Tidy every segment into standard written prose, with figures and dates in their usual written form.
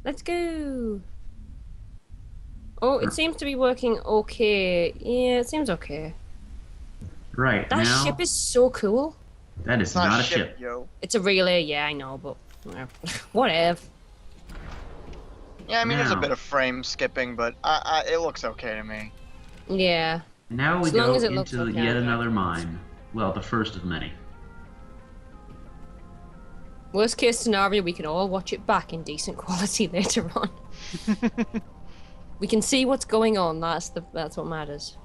Let's go. Oh, it seems to be working okay. Yeah, it seems okay. Right, That ship now, is so cool. that It's is not a not a ship, ship. yo. It's a relay, yeah, I know, but whatever. Yeah, I mean, there's a bit Now, of frame skipping, but it looks okay to me. Yeah, now we as long go as it looks into okay yet on another graphics. mine. Well, the first of many. Worst case scenario, we can all watch it back in decent quality later on. We can see what's going on. That's what matters.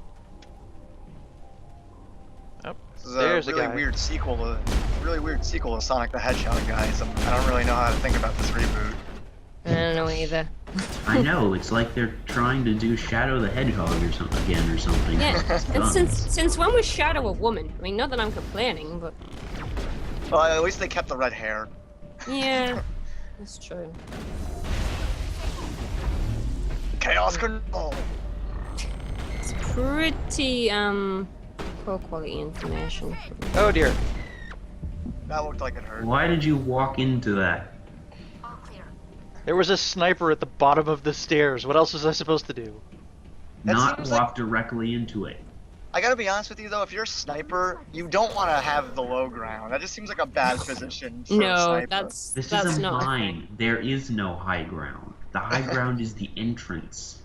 Oh, This is a there's a guy. really weird sequel to Sonic the Hedgehog, guys. I don't really know how to think about this reboot. I don't know either. I know, it's like they're trying to do Shadow the Hedgehog or something again or something. Yeah, It's and done. since when was Shadow a woman? I mean, not that I'm complaining, but Well, at least they kept the red hair. yeah, that's true. Chaos control. It's pretty poor quality information. Oh dear. That looked like it hurt. Why did you walk into that? There was a sniper at the bottom of the stairs. What else was I supposed to do? That Not seems walk like directly into it. I gotta be honest with you though. If you're a sniper, you don't want to have the low ground. That just seems like a bad position for a No, sniper. This that's is a not a mine. thing. There is no high ground. The high ground is the entrance.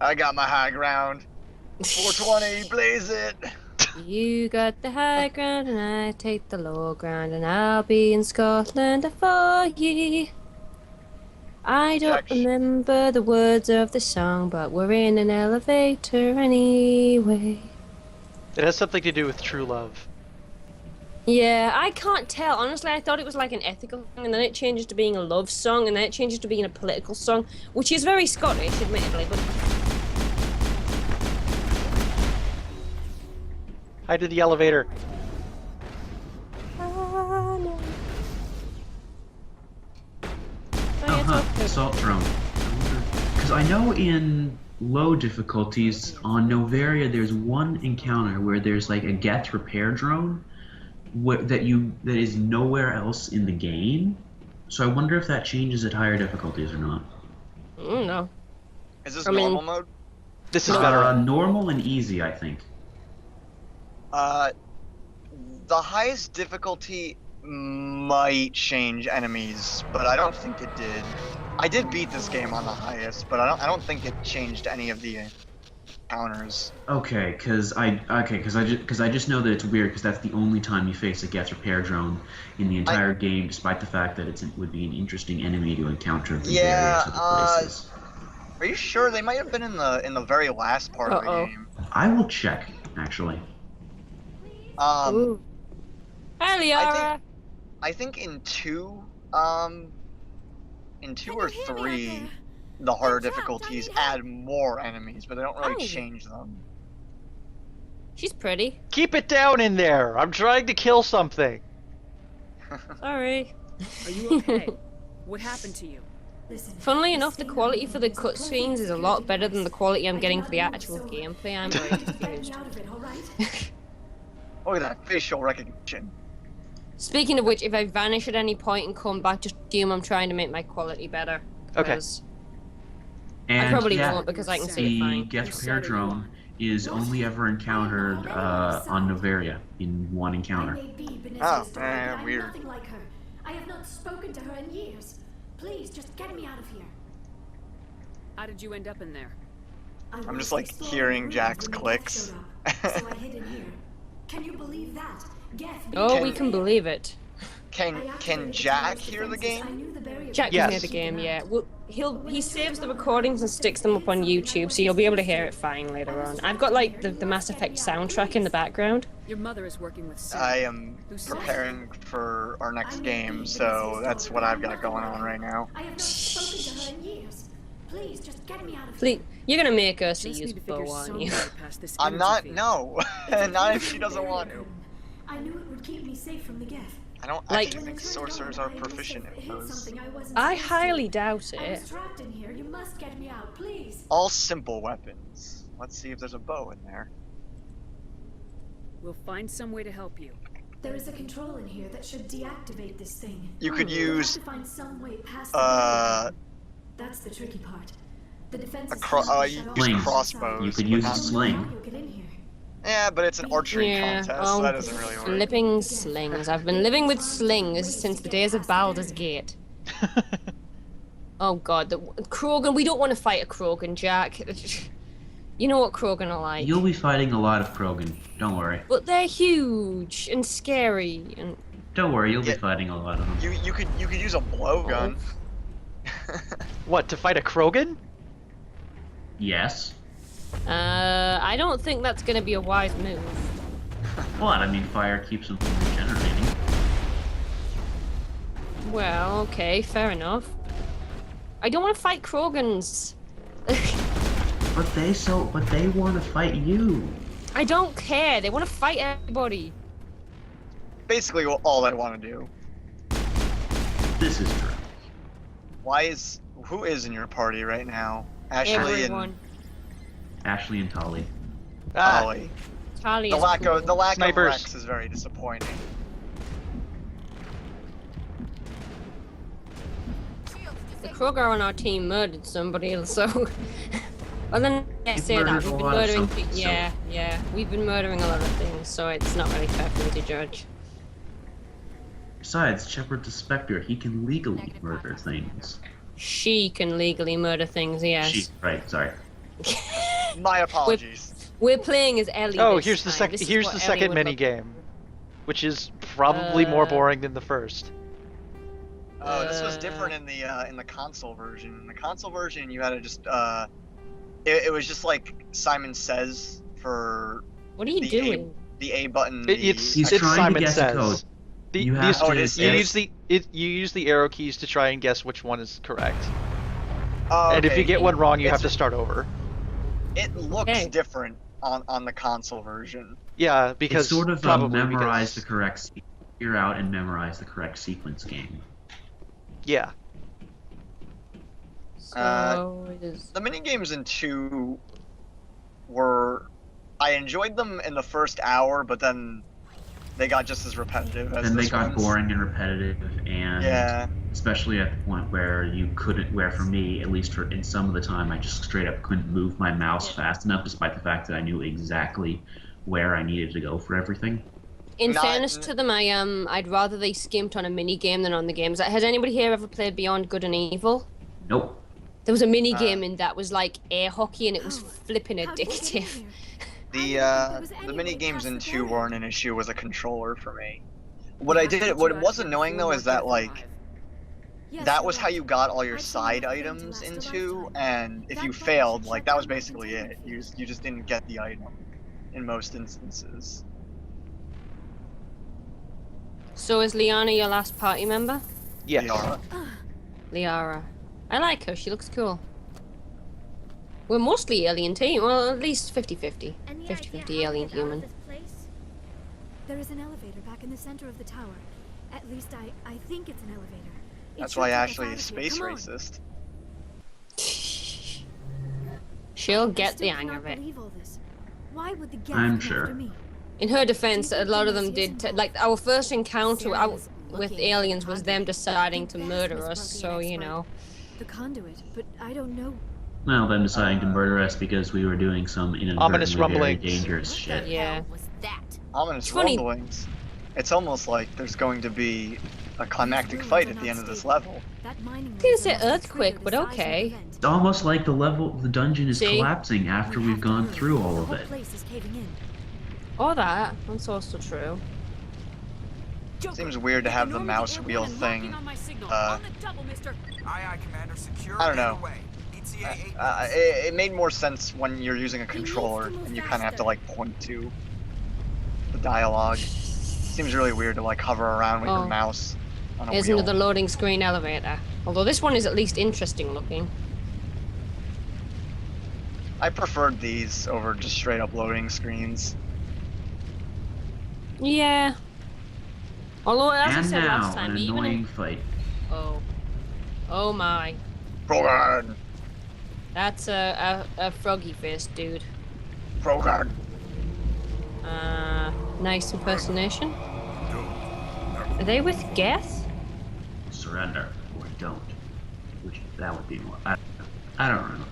I got my high ground. 420, blaze it. You got the high ground and I take the low ground and I'll be in Scotland for ye. I don't Jack, remember the words of the song, but we're in an elevator anyway. It has something to do with true love. Yeah, I can't tell. Honestly, I thought it was like an ethical song, and then it changes to being a love song, and then it changes to being a political song, which is very Scottish, admittedly, but Hi to the elevator. ah, no. Oh, yeah, it's Uh-huh, okay. assault drone. Because I know in low difficulties on Novaria there's one encounter where there's like a Geth repair drone that is nowhere else in the game. So I wonder if that changes at higher difficulties or not. No. is this I mean- normal mode? This is veteran. Normal and easy, I think. Uh, the highest difficulty might change enemies, but I don't think it did. I did beat this game on the highest, but I don't think it changed any of the counters. Okay, because I just know that it's weird because that's the only time you face a Geth repair drone in the entire game, despite the fact that it would be an interesting enemy to encounter in Yeah, various other places. Are you sure they might have been in the very last part of the Uh-oh. game? I will check actually. Ooh. Hi, Liara. I think in two or three, the harder difficulties add more enemies, but they don't really Oh. change them. She's pretty. Keep it down in there. I'm trying to kill something. Sorry. Are you okay? What happened to you? Funnily enough, the quality for the cutscenes is a lot better than the quality I'm getting for the actual gameplay. I'm very confused. Look at that facial recognition. Speaking of which, if I vanish at any point and come back, just assume I'm trying to make my quality better. Okay. 'cause And I probably yeah, won't because I can see it the fine. Geth repair drone is only ever encountered on Novaria in one encounter. Oh, weird. Nothing like her. I have not spoken to her in years. Please, just get me out of here. How did you end up in there? I'm just like hearing Jack's clicks. So I hid in here. Can you believe that? Geth Oh, Can- we can believe it. Can Jack hear the game? Jack Yes. can hear the game, yeah. Well, he saves the recordings and sticks them up on YouTube, so you'll be able to hear it fine later on. I've got like the Mass Effect soundtrack in the background. Your mother is working with Sam. I am preparing for our next game, so that's what I've got going on right now. I have not spoken to her in years. Please, just get me out of here. Please, you're gonna make us Just use need to figure bow, aren't some you? way past this I'm not. energy field. No, not if she doesn't want to. I knew it would keep me safe from the Geth. I don't Like- actually think sorcerers are proficient at those. I highly doubt I it. was trapped in here. You must get me out, please. All simple weapons. Let's see if there's a bow in there. We'll find some way to help you. There is a control in here that should deactivate this thing. You could We'll have use to find some way past the barrier. That's the tricky part. The defenses can't be you shut off use Slings. crossbows. You could but use a not- sling. How you'll get in here. Yeah, but it's an archery Yeah, contest, so that doesn't really work. flipping slings. I've been living with slings since the days of Baldur's Gate. Oh god, the krogan. We don't want to fight a krogan, Jack. You know what krogan are like. You'll be fighting a lot of krogan. Don't worry. But they're huge and scary and. Don't worry, you'll Yeah. be fighting a lot of them. You could use a blowgun. What, to fight a krogan? Yes. I don't think that's gonna be a wise move. What? I mean, fire keeps them from regenerating. Well, okay, fair enough. I don't want to fight krogans. But they want to fight you. I don't care. They want to fight everybody. Basically, all I want to do. This is true. Who is in your party right now? Ashley Everyone. Ashley and Tali. and Ah, Ollie. Tali The is lack cool. of Snipers. Rex is very disappointing. The Kroger on our team murdered somebody, so. Well, then I say that murdered we've a been lot of murdering. something, so- Yeah, we've been murdering a lot of things, so it's not really fair for me to judge. Besides, Shepard the Spectre, he can legally murder things. She can legally murder things. Yes. Right, sorry. My apologies. We're playing as Ellie. oh, this here's the time. second. This is Here's what the Ellie second would mini look- game, which is probably more Uh, boring than the first. Oh, this was different in the console version. In the console version, you had to just it was just like Simon Says for What are you the doing? the A button. It's He's it's trying to Simon guess a Says. code. The, You these- have Oh, it is you Says? use the arrow keys to try and guess which one is correct. Oh, And if okay. you get one wrong, you have to It's- start over. It looks Okay. different on the console version. Yeah, It's because sort of probably memorize the because, correct figure out and memorize the correct sequence game. yeah. So it is. The mini games in 2 were I enjoyed them in the first hour, but then they got just as repetitive as Then they this got one's. boring and repetitive, and Yeah. especially at the point where you couldn't, where for me, at least for in some of the time, I just straight up couldn't move my mouse fast enough, despite the fact that I knew exactly where I needed to go for everything. In Not- fairness to them, I'd rather they skimped on a mini game than on the games. Has anybody here ever played Beyond Good and Evil? Nope. There was a mini game in that was like air hockey, and it was flipping How did you get in addictive. here? The mini games in 2 weren't an issue with a controller for me. What was annoying though is that like that was how you got all your side items in 2, and if you failed, like that was basically it. You just didn't get the item in most instances. So is Liana your last party member? Yes. Liara. Liara. I like her, she looks cool. We're mostly alien team, well, at least 50-50. 50-50 alien human. There is an elevator back in the center of the tower. At least I think it's an elevator. It That's should why take us Ashley out is of here. space Come on. racist. She'll I get the still hang cannot of it. believe all this. Why would the Geth I'm come sure. after me? In her defense, a lot of them did, like, our first encounter Sarah's with looking aliens for was conduit. them deciding I to think murder that's us, what's so, broken you the know. The conduit, but I don't know. Well, them deciding to murder us because we were doing some Ominous inadvertently very rumblings. dangerous shit. Yeah. Ominous It's funny. rumblings. It's almost like there's going to be a climactic These fight ruins at are the not end of this stable. level. That mining gonna laser say must have earthquake, triggered but a seismic okay. event. It's almost like the dungeon is See? collapsing after We we've have to gone hurry. through all The of whole it. place is caving in. Or that. That's also true. Seems weird to have the mouse wheel thing. On the double, mister. Aye, aye, Commander. Secure I don't know. getaway. ETA 8. It made more sense when you're using a controller move and you kind of have to faster. like point to the dialogue. Seems really weird to like hover around with Oh. your mouse on a Here's wheel. another loading screen elevator. Although this one is at least interesting looking. I preferred these over just straight up loading screens. Yeah. Although, as I And said now, last time, an even annoying in... fight. Oh. Oh my. Krogan! That's a froggy-faced dude. Krogan! Nice impersonation. Are they with Geth? Surrender or don't. Which that would be more. I don't know.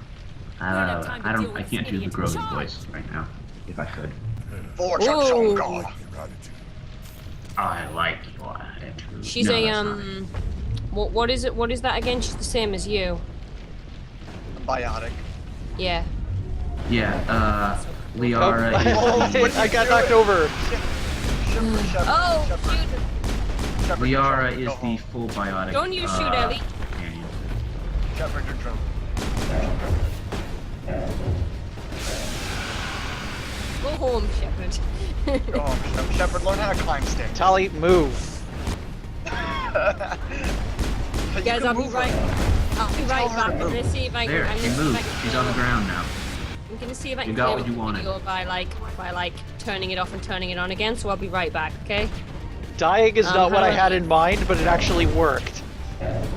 have time to deal with I can't this do the idiot. Grogan Charge! voice right now. If I could. Fortune Ooh. God. I like your attitude. She's No, a that's not it. what is it? What is that again? She's the same as you. Biotic. Yeah. Yeah, Liara Oh, is I got knocked over. Oh, shoot! the, Liara is the full biotic. Don't you shoot, Ellie. companion. Shepard, you're drunk. Go home, Shepard. Go home, Shepard. Learn how to climb stairs. Tali, move. Guys, I'll be right. I'll be right back. I'm gonna see if I can. There, I'm she gonna see if I moved. can She's on the ground now. I'm gonna see if I You can got play what with you the wanted. video by like turning it off and turning it on again. So I'll be right back. Okay. Dying is not what how I do had in mind, but it actually worked.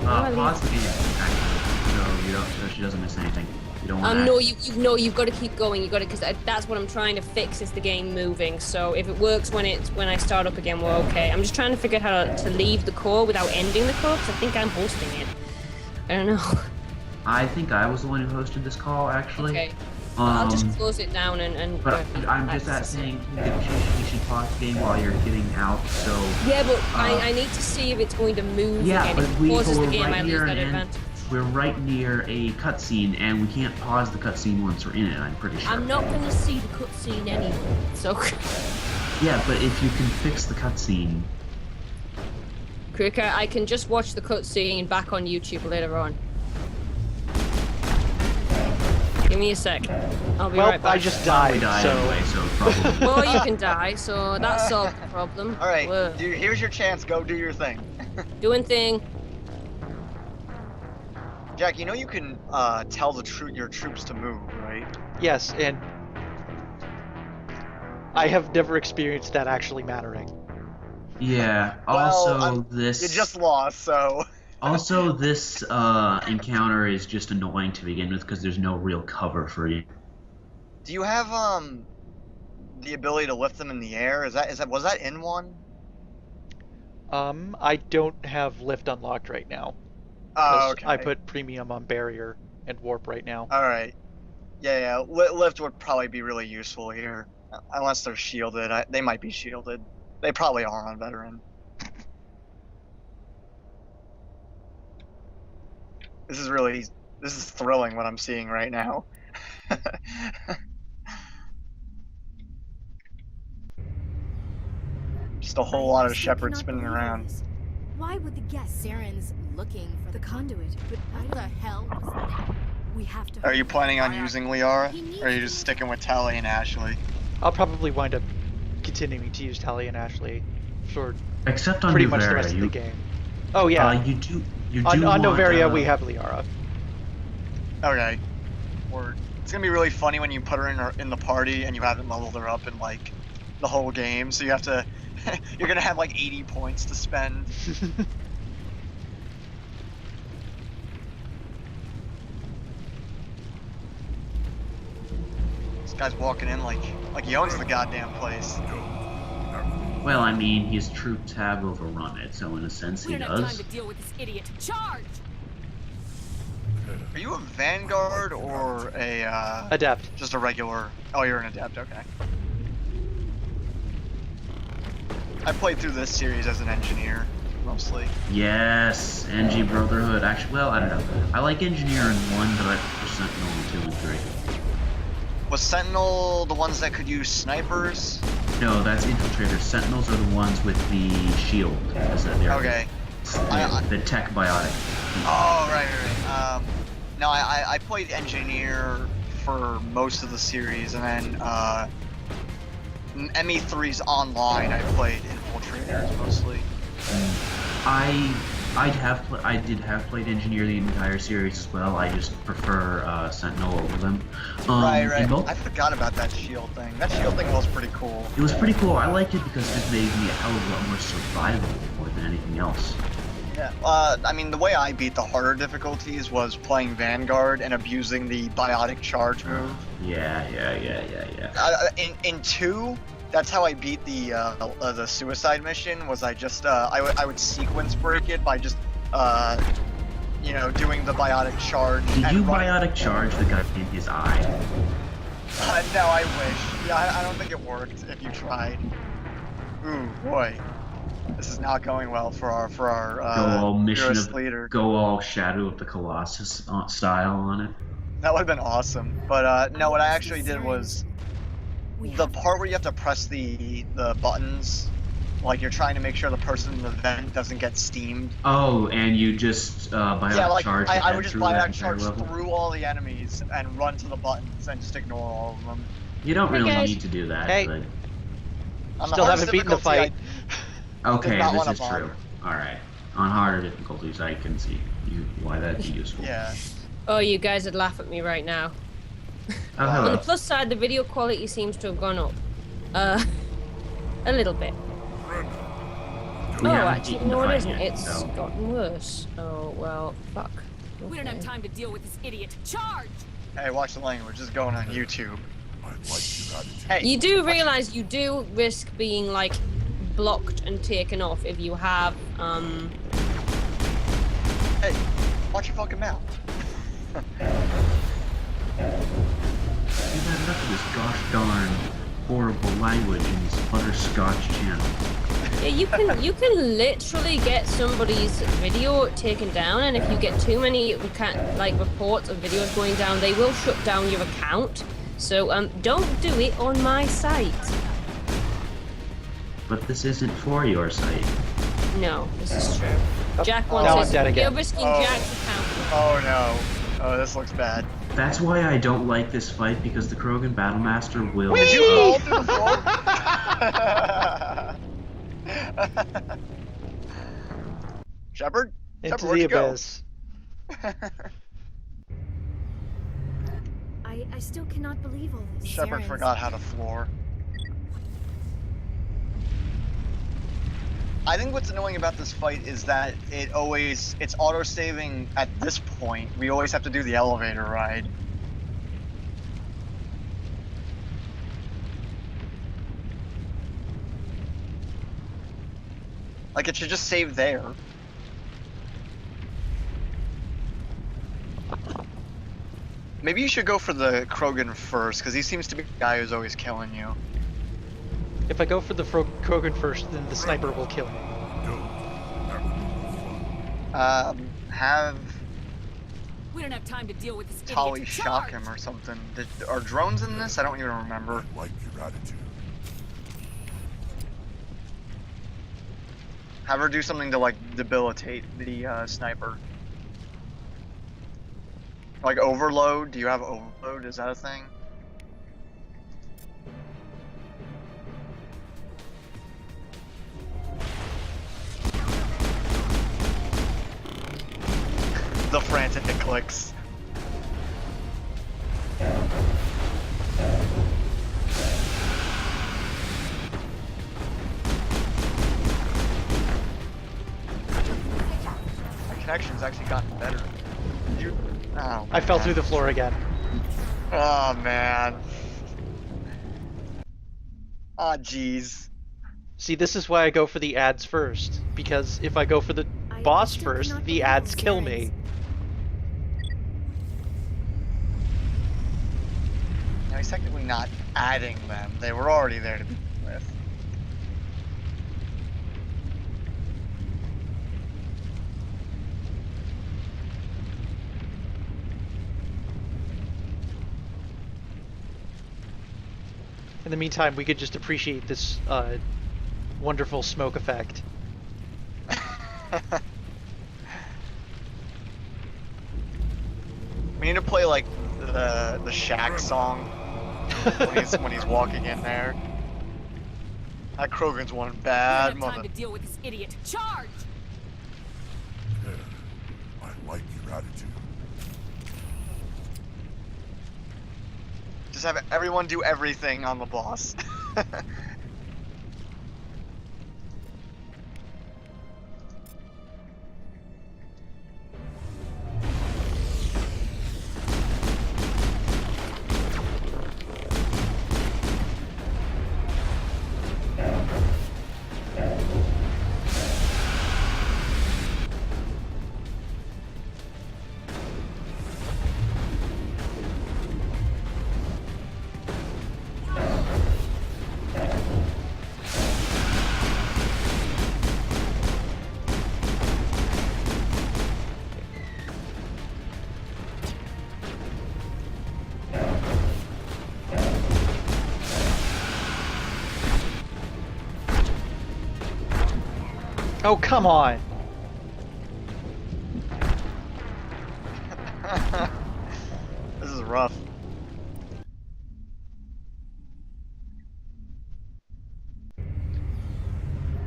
Pause the game, actually. So you don't. So she doesn't miss anything. You don't want No, you've got to keep going. You got to, because that's what I'm trying to fix is the game moving. So if it works when I start up again, we're okay. I'm just trying to figure out how to leave the core without ending the core, because I think I'm hosting it. I don't know. I think I was the one who hosted this call, actually. Okay. I'll just close it down and. But I'm just saying you should pause the game while you're getting out. So. Yeah, but I need to see if it's going to move Yeah, again. but If it we're pauses the game, I right lose near that an end. advantage. We're right near a cutscene, and we can't pause the cutscene once we're in it. I'm pretty sure. I'm not going to see the cutscene anyway. So. Yeah, but if you can fix the cutscene. Cricket, I can just watch the cutscene back on YouTube later on. Give me a sec. I'll be Well, right back. I just We died, die so... anyway, so probably. Well, you can die, so that solved the problem. All right, Whoa. here's your chance. Go do your thing. Doing thing. Jack, you know you can tell your troops to move, right? Yes, and... I have never experienced that actually mattering. Yeah. Well, Also, this. You just lost, so. Also, this encounter is just annoying to begin with because there's no real cover for you. Do you have the ability to lift them in the air? Was that in one? I don't have lift unlocked right now. Oh, 'cause okay. I put premium on barrier and warp right now. All right. Yeah. Lift would probably be really useful here, unless they're shielded. They might be shielded. They probably are on veteran. This is thrilling what I'm seeing right now. Just a whole lot of still shepherds cannot spinning believe all around. this. Why would the guest Saren's looking for the conduit? But What the hell was that? we have to. Are you planning on using Liara? He Or are you needs just to- sticking with Tali and Ashley? I'll probably wind up continuing to use Tali and Ashley for Except on pretty Novaria, much the rest of you, the game. Oh yeah, you do. You do on want, Novaria we have Liara. Okay. Word. It's gonna be really funny when you put her in the party and you haven't leveled her up in like the whole game, so you have to. You're gonna have like 80 points to spend. This guy's walking in like he owns the goddamn place. Well, I mean, his troops have overrun it, so in a sense We he don't have time does. to deal with this idiot. Charge! Are you a Vanguard or a Adept. just a regular? Oh, you're an Adept. Okay. I played through this series as an engineer, mostly. Yes, NG Brotherhood. Actually, well, I don't know. I like Engineer in 1, but I prefer Sentinel in 2 and 3. Was Sentinel the ones that could use snipers? No, that's Infiltrators. Sentinels are the ones with the shield. They're Okay. the tech biotic. Oh, right. No, I played Engineer for most of the series, and then ME3's online. I played Infiltrators mostly. I did have played Engineer the entire series as well. I just prefer Sentinel over them. Right. in both- I forgot about that shield thing. That shield thing was pretty cool. It was pretty cool. I liked it because it made me a hell of a lot more survivable more than anything else. Yeah. I mean, the way I beat the harder difficulties was playing Vanguard and abusing the biotic charge move. Yeah. In 2, That's how I beat the suicide mission. Was I just I would sequence break it by just you know, doing the biotic charge. Did and you running. biotic charge the guy in his eye? No, I wish. Yeah, I don't think it worked if you tried. Ooh, boy. This is not going well for our Go all mission fearless of leader. go all Shadow of the Colossus style on it. That would have been awesome. But no, what I actually did was the part where you have to press the buttons, like you're trying to make sure the person in the vent doesn't get steamed. Oh, and you just biotic Yeah, like charge I the would just through that biotic entire charge level? through all the enemies and run to the buttons and just ignore all of them. You don't really guys. need to do that, Hey. but... On the Still hardest haven't beaten the difficulty, fight. Okay, not this wanna is bother. true. Alright. On harder difficulties, I can see why that'd be useful. Yeah. Oh, you guys would laugh at me right now. Oh, On hello. the plus side, the video quality seems to have gone up. A little bit. We Oh, haven't actually, beaten the no, it fight isn't. yet, It's so... gotten worse. Oh, well, fuck. We don't have Okay. time to deal with this idiot. Charge! Hey, watch the language. This is going on YouTube. I like your attitude. Hey, You do realize you do risk being, like, blocked and taken off if you have, hey, watch your fucking mouth. You've had enough of this gosh darn horrible language in this butterscotch channel. Yeah, you can literally get somebody's video taken down, and if you get too many reports of videos going down, they will shut down your account. So don't do it on my site. But this isn't for your site. No, this is true. Jack now wants I'm his. dead again. You're risking Oh. Jack's account. Oh no. Oh, this looks bad. That's why I don't like this fight, because the Krogan Battlemaster will... Did you fall through the floor? Shepard? Into Shepard, where'd the you go? abyss. I still cannot believe all this. Shepard Siren's- forgot how to floor. I think what's annoying about this fight is that it's auto-saving at this point. We always have to do the elevator ride. Like, it should just save there. Maybe you should go for the Krogan first, because he seems to be the guy who's always killing you. If I go for the Krogan first, then the sniper will kill me. Have We don't have time to deal with this Tali idiot. shock Charge! him or something. Are drones in this? I don't even remember. I like your attitude. Have her do something to, like, debilitate the sniper. Like overload? Do you have overload? Is that a thing? The frantic clicks. My connection's actually gotten better. You... Oh, I fell man. through the floor again. Oh man. Ah, jeez. See, this is why I go for the ads first. Because if I go for the I boss still first, cannot the believe ads all kill Sirens. me. Now he's technically not adding them. They were already there to begin with. In the meantime, we could just appreciate this wonderful smoke effect. We need to play like the Shack song when he's walking in there. That Krogan's one We bad don't have time mother. to deal with this idiot. Charge! Yeah, I like your attitude. Just have everyone do everything on the boss. Oh, come on. This is rough.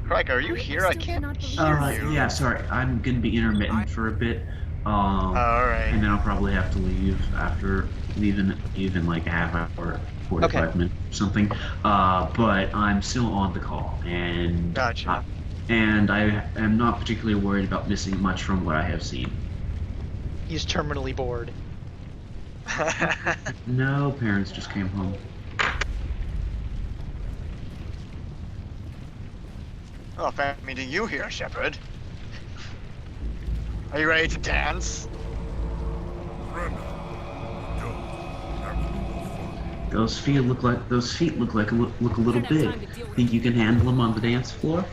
Crike, are you here? I can't hear you. Yeah, sorry. I'm gonna be intermittent for a bit. Alright. And then I'll probably have to leave after leaving even like a half hour, 45 minutes or something. But I'm still on the call, and Gotcha. And I am not particularly worried about missing much from what I have seen. He's terminally bored. No, parents just came home. Oh, fan meeting you here, Shepard. Are you ready to dance? Brenda, don't. That would be no fun. Those feet look like a little big. Think you can handle them on the dance floor?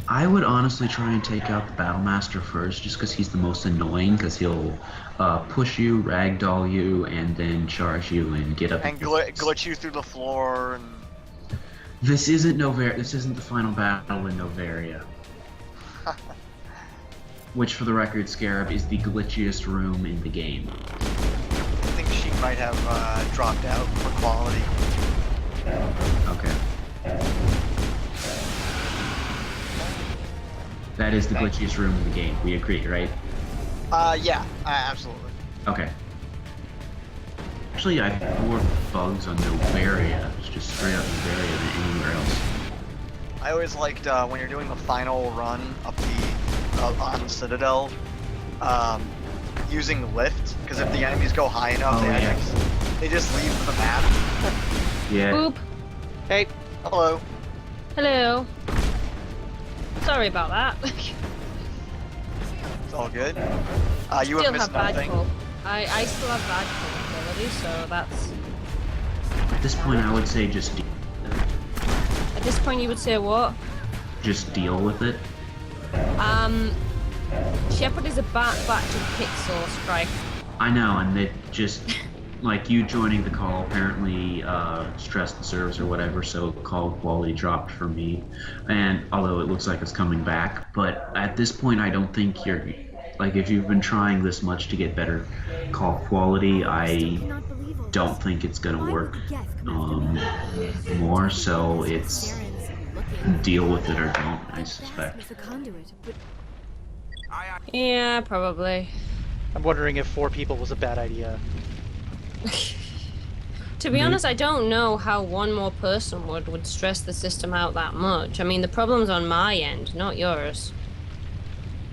I would honestly try and take out the Battlemaster first, just because he's the most annoying, because he'll push you, ragdoll you, and then charge you and get up. And glitch you through the floor and... This isn't This isn't the final battle in Novaria. Which, for the record, Scarab is the glitchiest room in the game. I think she might have dropped out for quality. Okay. That is the glitchiest room in the game. We agree, right? Yeah, absolutely. Okay. Actually, I have more bugs on Novaria. It's just straight up Novaria than anywhere else. I always liked when you're doing the final run up on Citadel, using lift, because if the enemies go high enough, they just leave the map. Yeah. Boop. Hey. Hello. Hello. Sorry about that. It's all good. You Still have missed have bad nothing. call. I still have bad call ability, so that's... At this point, I would say just At this point you would say what? just deal with it. Shepard is a batch of pixels, Crike. I know, and it just like you joining the call apparently stressed the servers or whatever, so call quality dropped for me. And although it looks like it's coming back, but at this point, I don't think you're like if you've been trying this much to get better call quality, I don't think it's gonna work more. So it's deal with it or don't, I suspect. Yeah, probably. I'm wondering if 4 people was a bad idea. To be honest, I don't know how one more person would stress the system out that much. I mean, the problem's on my end, not yours.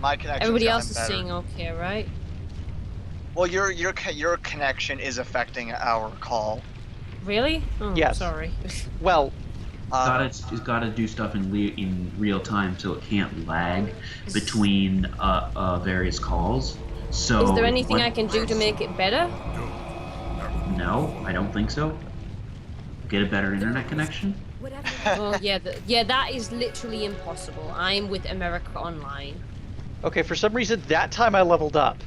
My connection. Everybody else is seeing okay, right? Well, your connection is affecting our call. Really? Oh, Yes. sorry. Well, It's got to do stuff in real time so it can't lag between various calls. So Is there anything I can do to make it better? No, I don't think so. Get a better internet connection? Oh yeah, that is literally impossible. I'm with America Online. okay, for some reason that time I leveled up.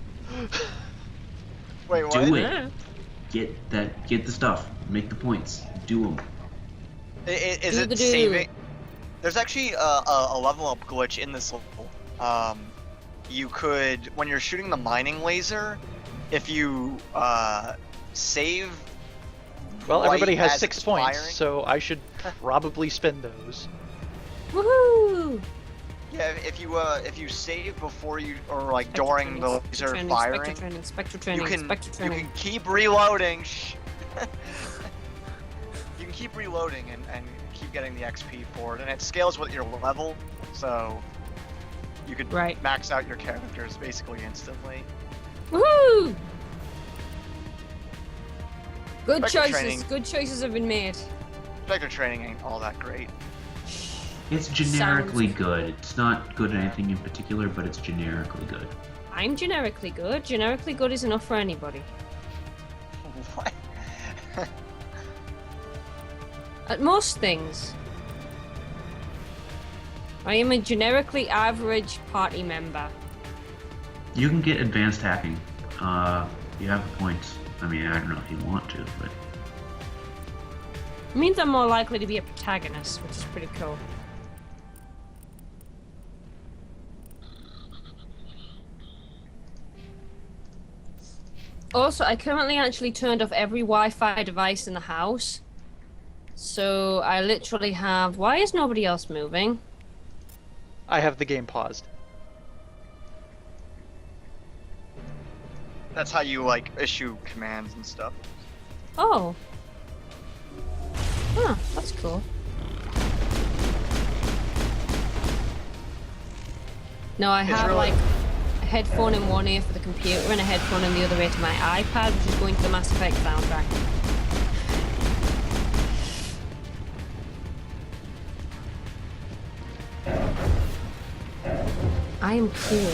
Wait, what? Do it. Yeah. Get the stuff. Make the points. Do them. Is Do it the do. saving? There's actually a level up glitch in this level. You could, when you're shooting the mining laser, if you save. Well, everybody right has as 6 it's points, firing- so I should probably spend those. Woohoo! Yeah, if you save before you or like during the laser firing, Spectral you training, can keep reloading. You can keep reloading and keep getting the XP for it, and it scales with your level, so you could max out your characters basically instantly. Woohoo! Good Spectral choices. training. Good choices have been made. Spectre training ain't all that great. It's generically good. It's not good at anything in particular, but it's generically good. I'm generically good. Generically good is enough for anybody. What? At most things. I am a generically average party member. You can get advanced hacking. You have the points. I mean, I don't know if you want to, but means I'm more likely to be a protagonist, which is pretty cool. Also, I currently actually turned off every Wi-Fi device in the house. So I literally have... Why is nobody else moving? I have the game paused. That's how you like issue commands and stuff. Oh. Huh, that's cool. No, I have really- like a headphone in one ear for the computer and a headphone in the other ear to my iPad, which is going to the Mass Effect soundtrack. I am cool.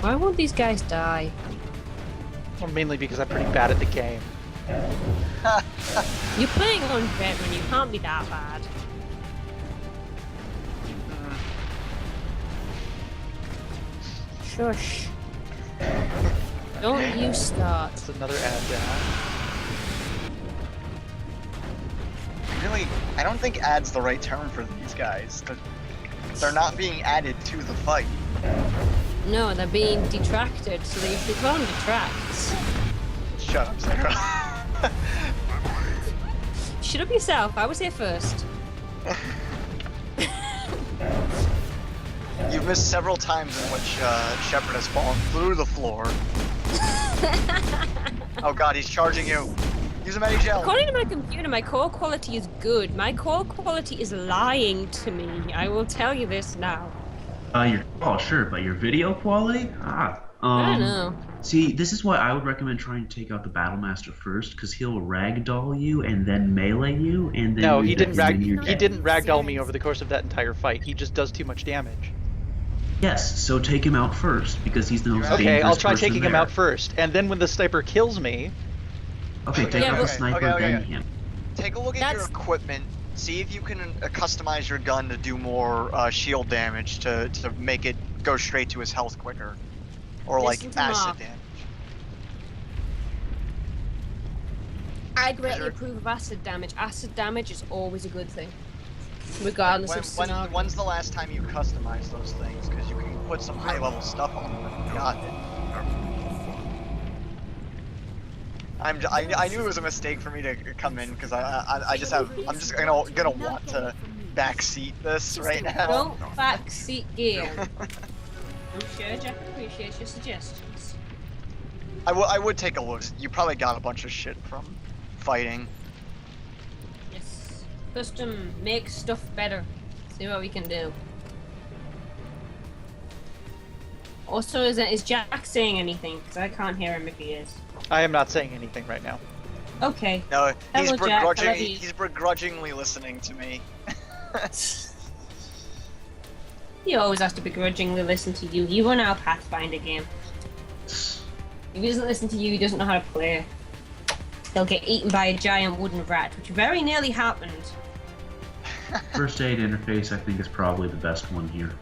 Why won't these guys die? Well, mainly because I'm pretty bad at the game. You're playing on veteran, you can't be that bad. Shush. Don't you start. That's another ad down. Really, I don't think add's the right term for these guys. They're not being added to the fight. No, they're being detracted, so they should call them detracts. Shut up, Sarah. Shut up yourself, I was here first. You've missed several times in which Shepard has fallen through the floor. Oh god, he's charging you. Use a Medi-gel. According to my computer, my call quality is good. My call quality is lying to me. I will tell you this now. Oh, sure, but your video quality? I don't know. See, this is why I would recommend trying to take out the Battlemaster first, because he'll ragdoll you and then melee you, and then No, you're he didn't dead, and then you're he dead. didn't ragdoll me over the course of that entire fight. He just does too much damage. Yes, so take him out first, because he's the most dangerous Okay, I'll try person taking him there. out first, and then when the sniper kills me, Okay, take Yeah, out but- the sniper, okay. then him. Take a look at your That's- equipment. See if you can customize your gun to do more shield damage to make it go straight to his health quicker. Or like Listen to acid Mark. damage. I greatly approve of acid damage. Acid damage is always a good thing. Regardless of scenario. When's the last time you customized those things? Because you can put some high level stuff on them if you got it. I knew it was a mistake for me to come in because I'm just gonna want to backseat this right now. Don't backseat gear. I'm sure Jack appreciates your suggestions. I would take a look. You probably got a bunch of shit from fighting. Yes. Custom, make stuff better. See what we can do. Also, is Jack saying anything? Because I can't hear him if he is. I am not saying anything right now. Okay. No, he's Hello, Jack. I love you. he's begrudgingly listening to me. He always has to begrudgingly listen to you. You run our Pathfinder game. If he doesn't listen to you, he doesn't know how to play. He'll get eaten by a giant wooden rat, which very nearly happened. First aid interface, I think, is probably the best one here.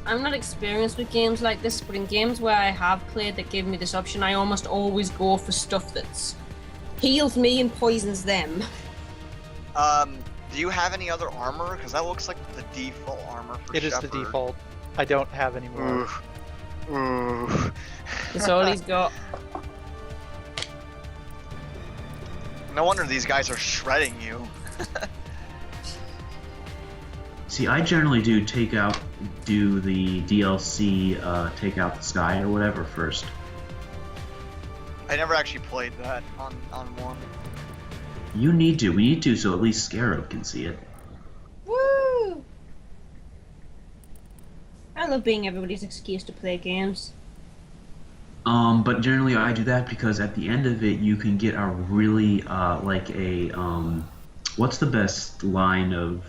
I'm not experienced with games like this, but in games where I have played that give me this option, I almost always go for stuff that's heals me and poisons them. Do you have any other armor? Because that looks like the default armor for It is the Shepard. default. I don't have any more. Ooh. That's all he's got. No wonder these guys are shredding you. See, I generally do the DLC, take out the sky or whatever first. I never actually played that on one. You need to. We need to, so at least Scarab can see it. Woo! I love being everybody's excuse to play games. But generally I do that because at the end of it you can get a really, what's the best line of,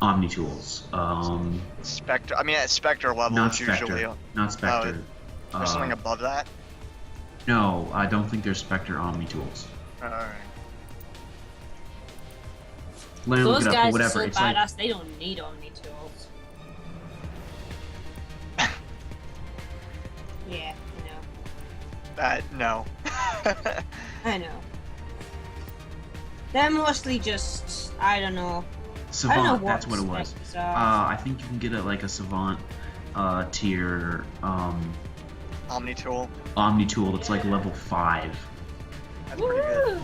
Omni tools? Spectre. I mean, at Spectre level, Not it's Spectre. usually. Not Spectre. There's something above that. No, I don't think there's Spectre Omni tools. Alright. Let me look Those it up, but guys are whatever. so It's badass, like they don't need Omni tools. Yeah, No. I know. They're mostly just, I don't know. I don't know Savant. what That's what it was. specs are. I think you can get like a Savant tier Omni tool. Omni tool that's like level 5. That's pretty good. Woo!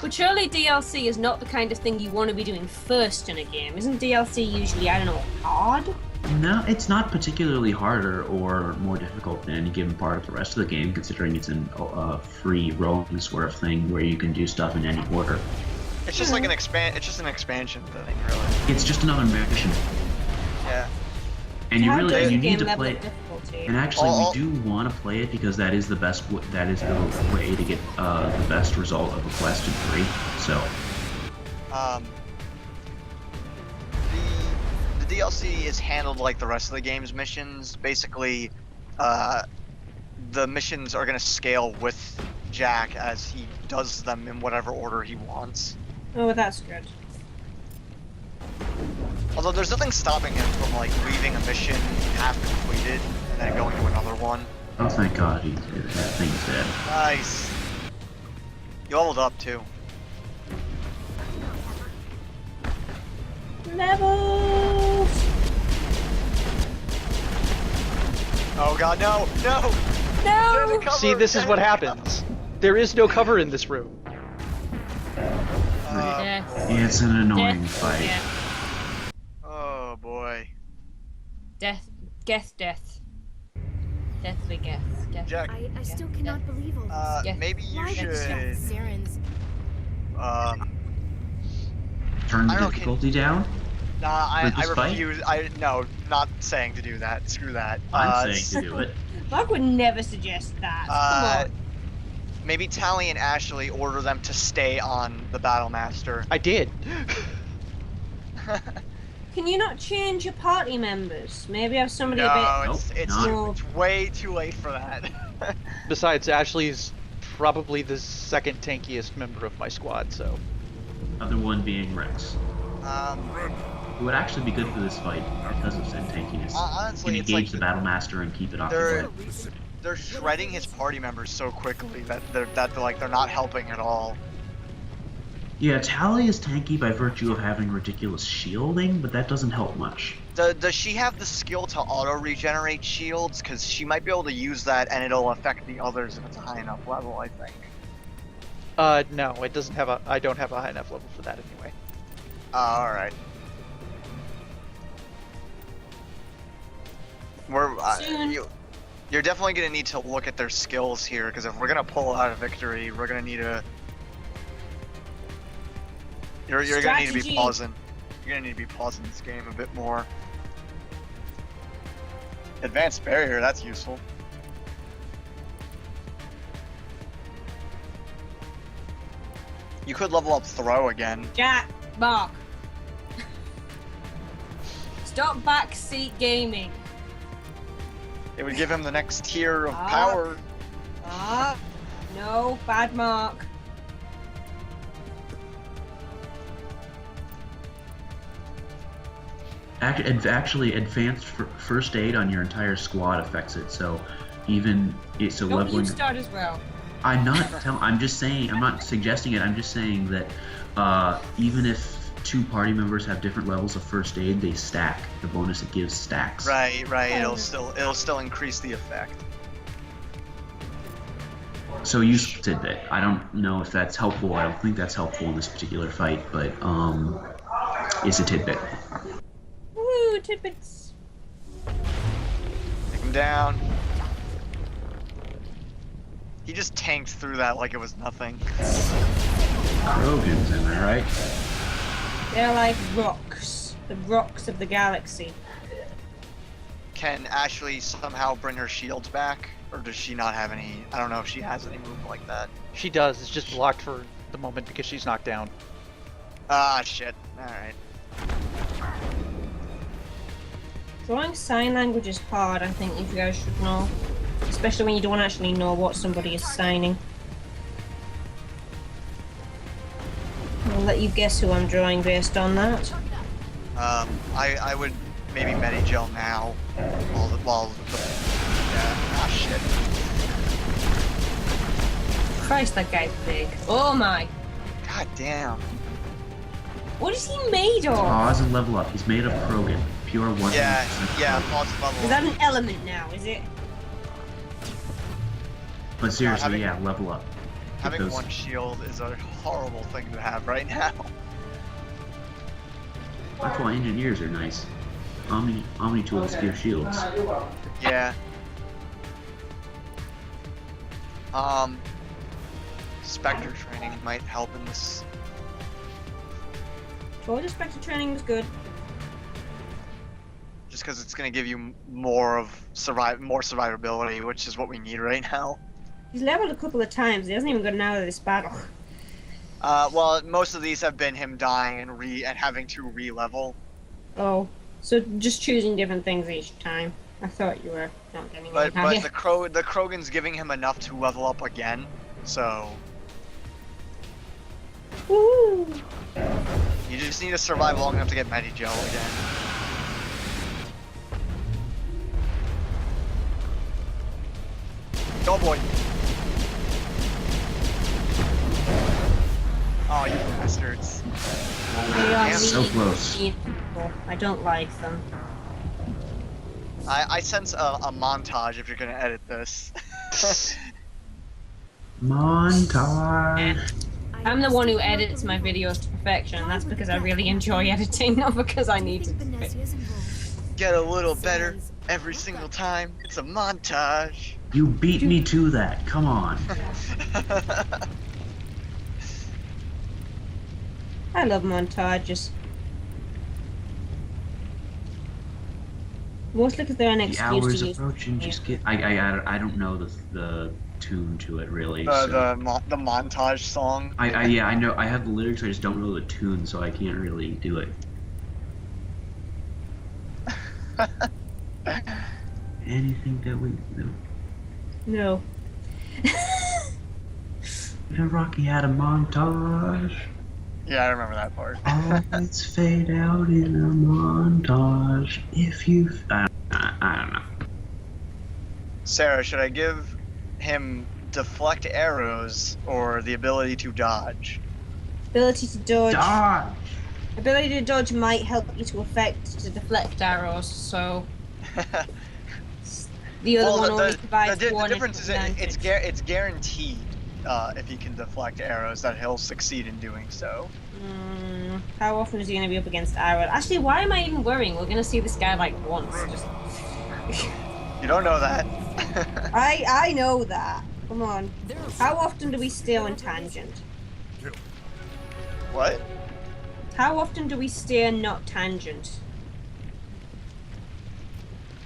But surely DLC is not the kind of thing you want to be doing first in a game. Isn't DLC usually, I don't know, hard? No, it's not particularly harder or more difficult than any given part of the rest of the game, considering it's a free roam sort of thing where you can do stuff in any order. It's just like an It's just an expansion thing, really. It's just another mission, Yeah. and you How really does the you need game to level play. difficulty? And actually, Oh. we do want to play it because that is the best. That is the way to get the best result of a quest in 3. So. The DLC is handled like the rest of the game's missions. Basically, the missions are gonna scale with Jack as he does them in whatever order he wants. Oh, that's good. Although there's nothing stopping him from like leaving a mission half completed and then going to another one. Oh, thank God, that thing's dead. Nice. You leveled up too. Levels! Oh God, no, no! There's a No! cover, See, this is there's what a happens. There is no cover in this room. Death. It's an annoying Death. fight. Yeah. Oh boy. Death. Death. Deathly Geth. Geth. Jack, I still cannot believe all this. Yeah. maybe you Why should, Sirens? Turn I the don't know, difficulty down. Nah, For I this fight? refuse. No, not saying to do that. Screw that. I'm saying to do it. Mark would never suggest that. Come on. Maybe Tally and Ashley order them to stay on the Battle Master. I did. Can you not change your party members? Maybe have somebody a No, bit... Nope, it's not. it's way too late for that. Besides, Ashley's probably the second tankiest member of my squad, so. Other one being Rex. Brenda, It would actually be good for this fight because of said tankiness. Honestly, You it's can engage like the Battle Master and keep it they're occupied. they're shredding his party members so quickly that they're not helping at all. Yeah, Tally is tanky by virtue of having ridiculous shielding, but that doesn't help much. Does she have the skill to auto regenerate shields? Because she might be able to use that, and it'll affect the others if it's a high enough level. I think. No, it doesn't have a. I don't have a high enough level for that anyway. All right. Soon. You're definitely gonna need to look at their skills here, because if we're gonna pull out a victory, we're gonna need a. You're gonna need to be Strategy. pausing. You're gonna need to be pausing this game a bit more. Advanced barrier, that's useful. You could level up throw again. Jack, Mark. Stop backseat gaming. It would give him the next tier of Ah. power. Ah, no, bad Mark. Actually, advanced first aid on your entire squad affects it. So, even so, Don't leveling. you start as well. I'm not telling. I'm just saying. I'm not suggesting it. I'm just saying that even if 2 party members have different levels of first aid, they stack. The bonus it gives stacks. Right. It'll still increase the effect. So useful tidbit. I don't know if that's helpful. I don't think that's helpful in this particular fight, but it's a tidbit. Woo, tidbits. Take him down. He just tanked through that like it was nothing. Krogans, am I right? They're like rocks. The rocks of the galaxy. Can Ashley somehow bring her shields back? Or does she not have any? I don't know if she has any move like that. She does. It's just blocked for the moment because she's knocked down. Ah, shit. Alright. Drawing sign language is hard, I think you guys should know. Especially when you don't actually know what somebody is signing. I'll let you guess who I'm drawing based on that. I would maybe Medigel now. While the yeah. Ah, shit. Christ, that guy's big. Oh my. God damn. What is he made of? Pause and level up. He's made of krogan. Pure 100%. Yeah. Pause level. Is that an element now, is it? But seriously, having- yeah, level up. Get Having those- one shield is a horrible thing to have right now. That's why engineers are nice. Omni tools give shields. Yeah. Spectre training might help in this. Told you Spectre training was good. Just because it's going to give you more survivability, which is what we need right now. He's leveled a couple of times. He hasn't even gotten out of this battle. Well, most of these have been him dying and having to re-level. Oh, so just choosing different things each time. I thought you were not getting But any higher. the Krogan's giving him enough to level up again, so Woo! you just need to survive long enough to get Medigel again. Oh boy. Oh, you bastards. They are Damn. So mean close. people. I don't like them. I sense a montage if you're gonna edit this. Montage. I'm the one who edits my videos to perfection, and that's because I really enjoy editing, not because I need to. Venesia's involved. Get a little better every single time. It's a montage. You beat me to that. Come on. I love montages. Mostly because they're an The excuse hour's to use. approaching. Just get. I don't know the tune to it really. The so. the montage song. Yeah, I know. I have the lyrics. I just don't know the tune, so I can't really do it. Anything that we do. No. And Rocky had a montage. Yeah, I remember that part. All lights fade out in a montage. If you, I don't know. Sarah, should I give him deflect arrows or the ability to dodge? Ability to dodge. Dodge. Ability to dodge might help you to deflect arrows, so the other one only provides the one difference is advantage. it's guaranteed if he can deflect arrows that he'll succeed in doing so. How often is he going to be up against arrows? Actually, why am I even worrying? We're going to see this guy like once. Just... You don't know that. I know that. Come on. How often do we stay on tangent? What? How often do we stay not tangent?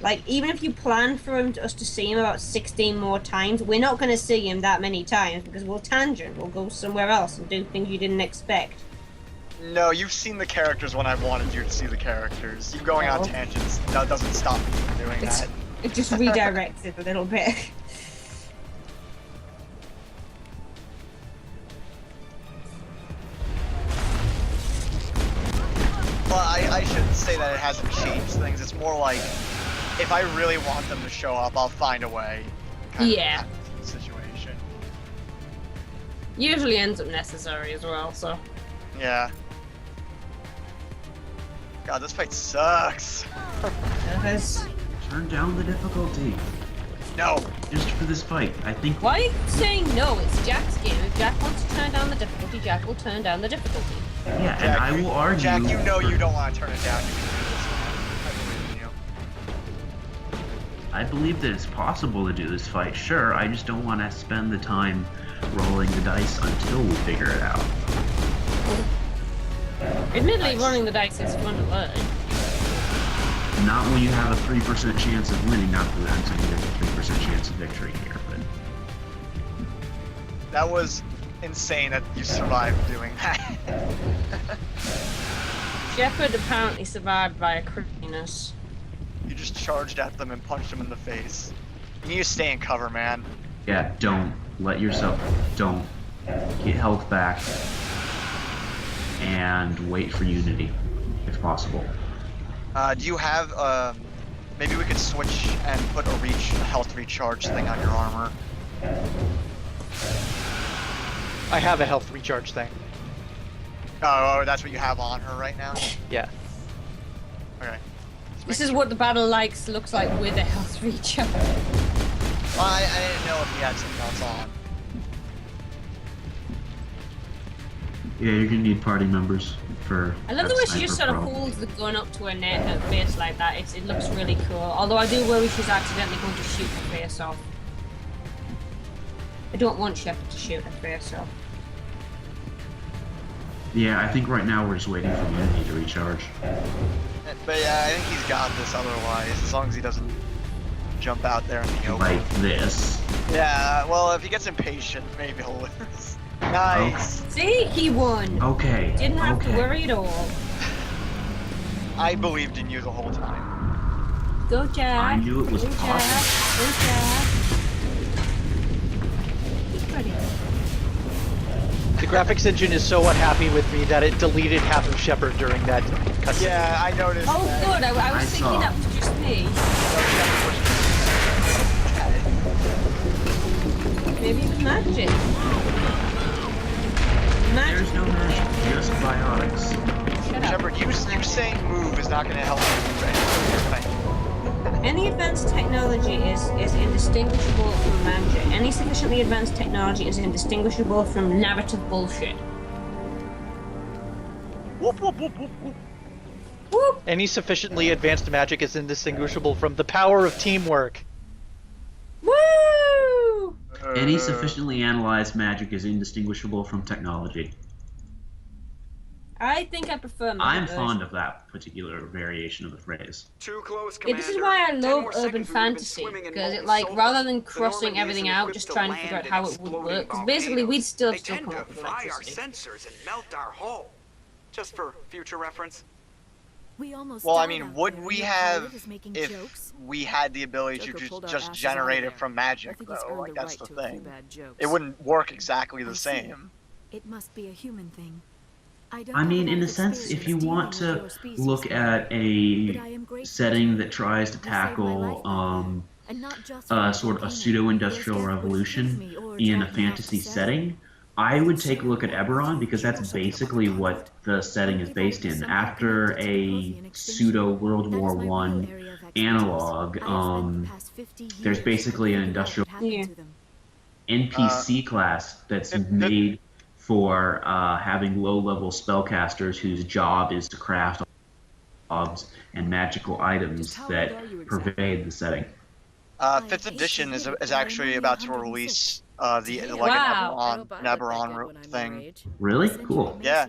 Like, even if you plan for us to see him about 16 more times, we're not going to see him that many times because we'll tangent. We'll go somewhere else and do things you didn't expect. No, you've seen the characters when I've wanted you to see the characters. You going on Oh. tangents that doesn't stop me from doing that. It just redirects it a little bit. Well, I shouldn't say that it hasn't changed things. It's more like, if I really want them to show up, I'll find a way. kind of Yeah. Situation. Usually ends up necessary as well, so. Yeah. God, this fight sucks. Because... Turn down the difficulty. No. Just for this fight. I think. Why are you saying no? It's Jack's game. If Jack wants to turn down the difficulty, Jack will turn down the difficulty. Yeah, and Jack, I will argue. Jack, you know you don't want to turn it down. You can do this, man. I believe in you. I believe that it's possible to do this fight. Sure, I just don't want to spend the time rolling the dice until we figure it out. Admittedly, Nice. rolling the dice is fun to learn. Not when you have a 3% chance of winning. Not that I'm saying there's a 3% chance of victory here, but That was insane that you survived doing that. Shepard apparently survived via creepiness. You just charged at them and punched them in the face. You need to stay in cover, man. yeah, don't let yourself. Don't get health back. and wait for Unity, if possible. Do you have, maybe we could switch and put a health recharge thing on your armor. I have a health recharge thing. Oh, that's what you have on her right now? Yeah. Okay. This is what the battle looks like with a health recharge. Well, I didn't know if you had something else on. Yeah, you're gonna need party members for. I love that the way she just sniper sort of pro. holds the gun up to her face like that. It looks really cool. Although I do worry she's accidentally going to shoot her face off. I don't want Shepard to shoot her face off. Yeah, I think right now we're just waiting for Unity to recharge. But yeah, I think he's got this otherwise, as long as he doesn't jump out there in the open. Like this. Yeah, well, if he gets impatient, maybe he'll lose. Nice! See? He won! Okay. Didn't have okay. to worry at all. I believed in you the whole time. Go, Jack. I knew it was Go, possible. Jack. Go, Jack. He's pretty. The graphics engine is so unhappy with me that it deleted half of Shepard during that cutscene. Yeah, I noticed Oh, that. good. I I was thinking saw. that was just me. Maybe it was magic. There's no magic, just biotics. Shut up. Shepard, you saying move is not going to help you with anything. Any advanced technology is indistinguishable from magic. Any sufficiently advanced technology is indistinguishable from narrative bullshit. Whoop, whoop, whoop, whoop, whoop. Whoop! Any sufficiently advanced magic is indistinguishable from the power of teamwork. Woo! Any sufficiently analyzed magic is indistinguishable from technology. I think I prefer my I'm version. fond of that particular variation of the phrase. Too close, Yeah, this is Commander. why I 10 love more urban seconds we would've been fantasy, swimming in because it molten like sulfur. rather than The crossing Normandy everything isn't out, equipped just to trying to land figure out an how it would exploding work. Because basically, we'd still They still tend come to up with fry our electricity. sensors and melt our hull. Just for future reference. We almost Well, I died mean, out would there, we and your have pilot is making if jokes? we had the ability Joker to pulled our just asses generate out of it from there. magic, I think he's though? earned Like, the that's the right to a few thing. bad jokes. It wouldn't work exactly the I see. same. It must be a human thing. I don't I have mean, a in lot a of sense, if you experience want dealing with to your species, look Commander, at a but I am grateful setting to that you. tries to You saved my life tackle back then, and not just from the sort of a volcano. pseudo-industrial Those death would revolution kill me or in drag a me off the fantasy set. setting, I would take a look at Eberron because that's basically what the setting is based in. After a pseudo World War One analog, there's basically an industrial Yeah. NPC class that's made for having low-level spellcasters whose job is to craft mobs and magical items Just how old that are you exactly? pervade the setting. Fifth edition is actually about to release the like Wow. an Eberron thing. Really? Cool. Yeah.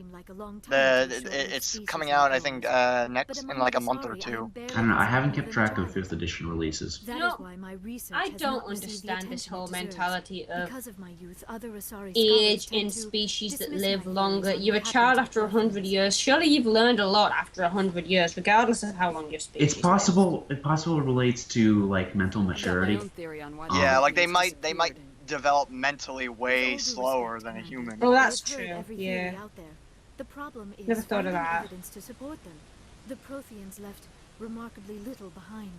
It's coming out, I think, next in like a month or two. I don't know. I haven't kept track of 5th edition releases. That You know, is why my research I has don't not received the understand this attention whole it deserves. mentality of Because of my youth, other Asari age scholars tend in to species that dismiss live my longer. theories on You're a what child happened after to 100 Earth. years. Surely you've learned a lot after 100 years, regardless of how long your species It's possible. It possible relates to like mental I've got my maturity. own theory on why Yeah, the like they Vikings might disappeared. develop mentally way With all due slower respect, than a Commander, human. Oh, that's I've heard true, every theory yeah. out there. The problem is Never thought of finding that. evidence to support them. The Protheans left remarkably little behind.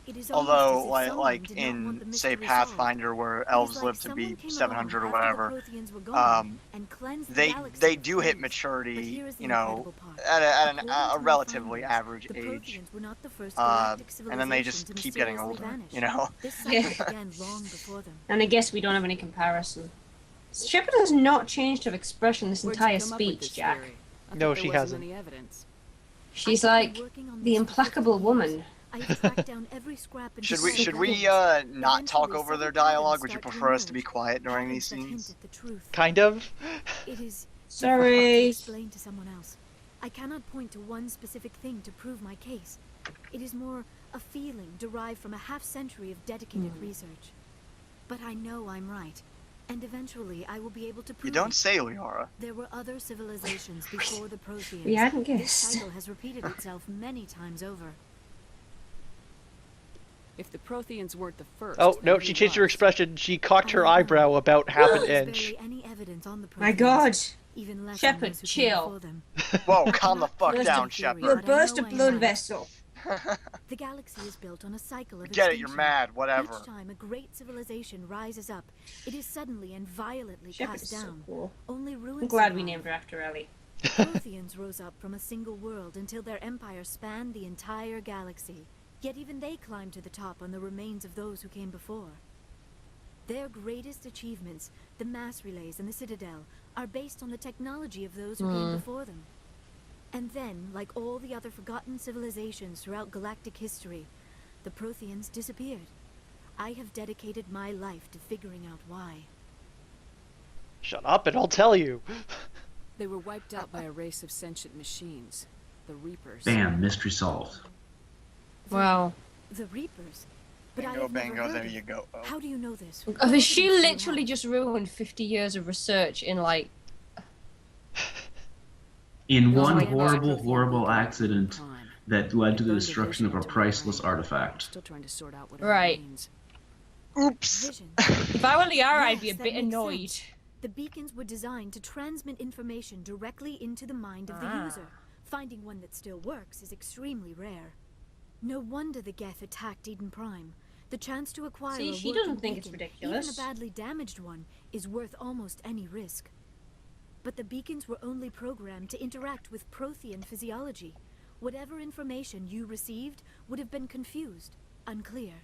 It is Although, almost as if someone like did not want the in say mystery solved. Pathfinder, where It is elves like live to someone be came 700 or along after the whatever, Protheans were gone and cleansed the they galaxy of do hit clones. maturity, But here is the you know, incredible part. at According a to my relatively findings, average the age. Protheans were not the first galactic And then they civilization just to keep getting mysteriously older, vanish. you know. This cycle Yeah. began long before them. And I guess we don't have any comparison. Shepard has not changed her expression this Where'd you entire come up with speech, this Jack. theory? I No, thought there she wasn't hasn't. any evidence. She's I've been like working on the this for implacable 50 woman. years. I have tracked down every scrap and Should piece we of evidence. not talk Eventually, over their several patterns dialogue? Would you start to prefer us to be emerge. quiet during Patterns these that hint scenes? at the truth. Kind of. It is Sorry. difficult to explain to someone else. I cannot point to one specific thing to prove my case. It is more a feeling derived from a half-century of dedicated research. But I know I'm right, and eventually I will be able to prove You don't it. say, Liara. There were other civilizations before the Protheans. We hadn't This guessed. cycle has repeated itself many times over. If the Protheans weren't the first. Oh no, then she who changed her was? expression. She cocked her I don't know. eyebrow about half an There is inch. barely any evidence on the My Protheans. God. even less on Shepard, those who came chill. before them. Whoa, calm the fuck Burst down, of- Shepard. You're a But I burst know of I blood am. vessel. The galaxy is built on a cycle of Get it, you're extinction. mad, whatever. Each time a great civilization rises up, it is suddenly and violently Shepard cast is so down. cool. Only ruins I'm glad we survive. named her after Ellie. Protheans rose up from a single world until their empire spanned the entire galaxy. Yet even they climbed to the top on the remains of those who came before. Their greatest achievements, the mass relays and the Citadel, are based on the technology of those who came before them. And then, like all the other forgotten civilizations throughout galactic history, the Protheans disappeared. I have dedicated my life to figuring out why. Shut up and I'll tell you. They were wiped out by a race of sentient machines, the Reapers. Bam, mystery solved. Wow. The Reapers? But I Bingo, have never bingo, heard there of you them. go. Oh. How do you know this? Oh, she literally just ruined 50 years of research in like. In Oh one my God. horrible accident Prime. that led to the Burned a destruction of vision a into my priceless brain. artifact. Still trying to sort out what Right. it means. Oops. Vision. If I were Liara, I'd be a Yes, that bit makes annoyed. sense. The beacons were designed to transmit information directly into the mind of the Ah. user. Finding one that still works is extremely rare. No wonder the Geth attacked Eden Prime. The chance to acquire See, a she working doesn't think it's beacon, ridiculous. even a badly damaged one, is worth almost any risk. But the beacons were only programmed to interact with Prothean physiology. Whatever information you received would have been confused, unclear.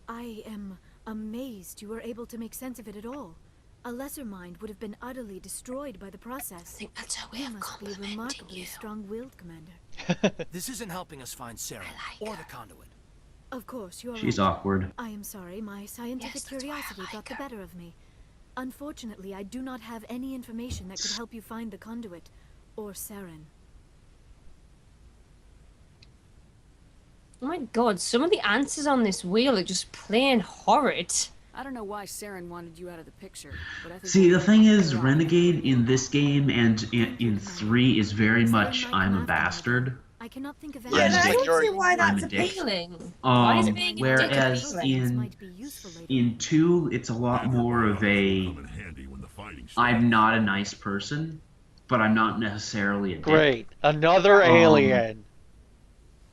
I am amazed you were able to make sense of it at all. A lesser mind would have been utterly destroyed by the process. I think that's her way You of must be complimenting remarkably you. strong-willed, Commander. This isn't helping us find Sarah or the conduit. Of course, you're She's right. awkward. I am sorry, my scientific Yes, that's why I curiosity like got the her. better of me. Unfortunately, I do not have any information that could help you find the conduit, or Saren. Oh my god, some of the answers on this wheel are just plain horrid. I don't know why Saren wanted you out of the picture, but I think See, the thing is, You're Renegade in this game and in 3 is very much I'm a bastard. I cannot think of Yeah, any. I don't see why that's I'm a dick. appealing. Why is being a dick Whereas appealing? Might be useful later. in 2, it's a lot more of a Come in handy when the fighting starts. I'm not a nice person, but I'm not necessarily a dick. Great. Another alien.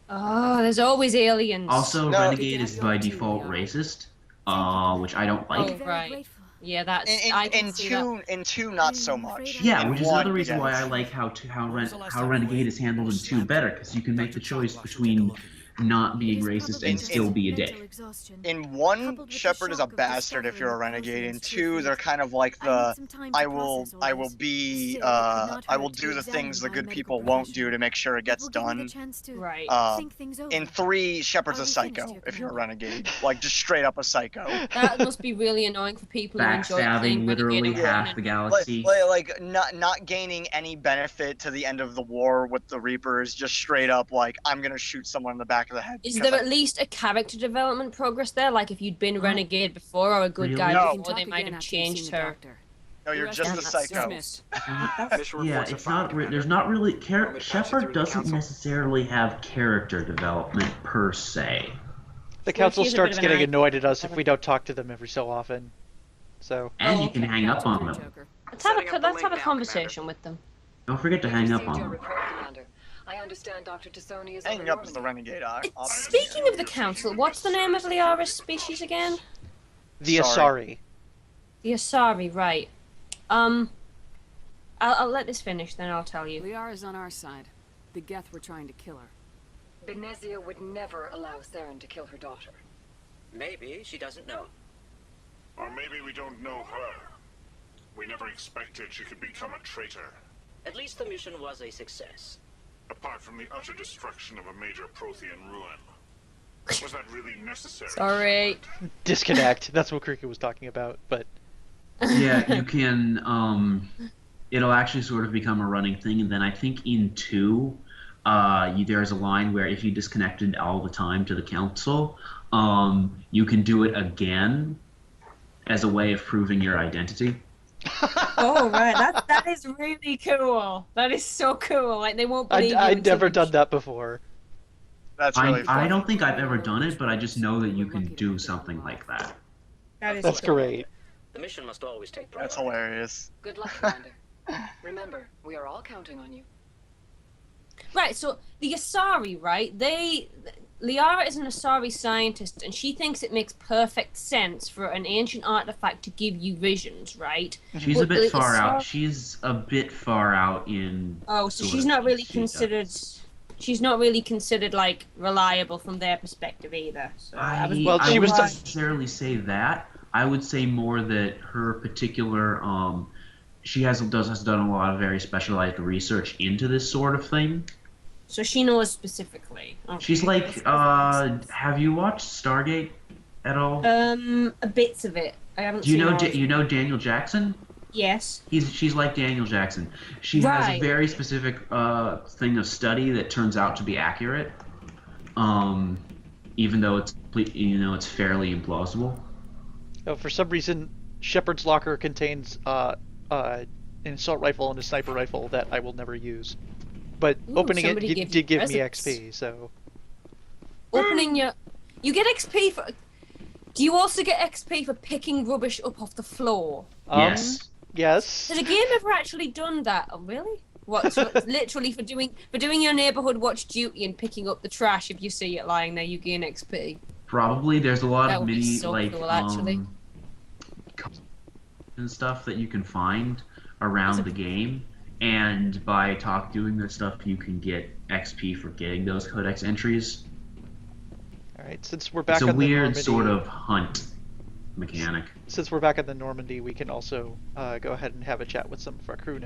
Oh, there's always aliens. Also, No. Renegade is by default racist, which I don't Oh, like. Very right. grateful. Yeah, that's. In, I in, can in see that. two, in two, not so much. Yeah, In which is one, another reason why yes. I like how Renegade is handled in 2 better, because you can make the choice between not being It is racist probably and just still be a mental dick. exhaustion. In 1, Coupled with the Shepard is a shock of bastard if you're a discovering renegade. In Prothean's 2, true they're fate. kind of like I the need some time to I process all will this. be Still, it cannot I will hurt do to the things the examine good my people medical won't do to make sure it It gets will give me done. the chance to Right. think things over. In 3, Shepard's Are a we finished psycho here, if you're a Commander? renegade. Like, just straight up a psycho. That must be really annoying for people who enjoy playing Backstabbing Renegade literally and half Conan. the galaxy. Like not gaining any benefit to the end of the war with the Reapers, just straight up like, I'm gonna shoot someone in the back of the head. Is because there I- at least a character development progress there? Like if you'd been Renegade before or a good Really? guy No. We can before, they talk might again have after you've changed seen the her. doctor. No, you're The just a rest psycho. dismissed. Mission Yeah, reports are it's fine, not. Commander. There's not really. Want me to patch it Shepard through the doesn't council? necessarily have character development per se. The council she's a bit starts of an getting eye- annoyed at us if we don't talk to them every so often. So And Oh, you can okay. hang up on them. Joker. Let's have Setting up the let's link have a now, conversation with them. Don't forget to hang up on Received your them. report, Commander. I understand Dr. Tassoni is Hanging up is the renegade option. Speaking of the council, what's the name of Liara's species again? the Sorry. Asari. The Asari, right. I'll let this finish, then I'll tell you. Liara's on our side. The Geth were trying to kill her. Benezia would never allow Saren to kill her daughter. Maybe she doesn't know. Or maybe we don't know her. We never expected she could become a traitor. At least the mission was a success. Apart from the utter destruction of a major Prothean ruin. Was that really necessary? Sorry. Disconnect. That's what Krika was talking about. But Yeah, you can. It'll actually sort of become a running thing, and then I think in 2, there's a line where if you disconnected all the time to the council, you can do it again as a way of proving your identity. Oh right, that is really cool. That is so cool. Like they won't believe you. I'd until never you- done that before. That's really I funny. don't think I've ever done it, but I just know that you can do something like that. That is That's cool. great. The mission must always take That's priority. hilarious. Good luck, Commander. Remember, we are all counting on you. Right, so the Asari, right? Liara is an Asari scientist, and she thinks it makes perfect sense for an ancient artifact to give you visions, right? She's But a bit the far out. Asari- She's a bit far out in. Oh, so sort she's of not really she does. considered. She's not really considered like reliable from their perspective either. So I was. Well, I she was wouldn't the- necessarily say that. I would say more that her particular she has done a lot of very specialized research into this sort of thing. So she knows specifically. Okay. She's like, have you watched Stargate at all? Bits of it. I haven't. Do you seen know all of it. you know Daniel Jackson? Yes. She's like Daniel Jackson. She has a Right. very specific thing of study that turns out to be accurate, even though it's fairly implausible. Oh, for some reason, Shepard's locker contains an assault rifle and a sniper rifle that I will never use. But Ooh, opening it somebody gave did you give me presents. XP, so... Opening you get XP for. Do you also get XP for picking rubbish up off the floor? Yes. Yes. Has a game ever actually done that? Oh, really? What? So it's literally for doing your neighborhood watch duty and picking up the trash. If you see it lying there, you gain XP. Probably. There's a lot That of would be mini so cool, actually. And stuff that you can find around the game, and by doing this stuff, you can get XP for getting those codex entries. All right, since we're back It's on a the weird Normandy, sort of hunt mechanic. Since we're back on the Normandy, we can also go ahead and have a chat with some of our crew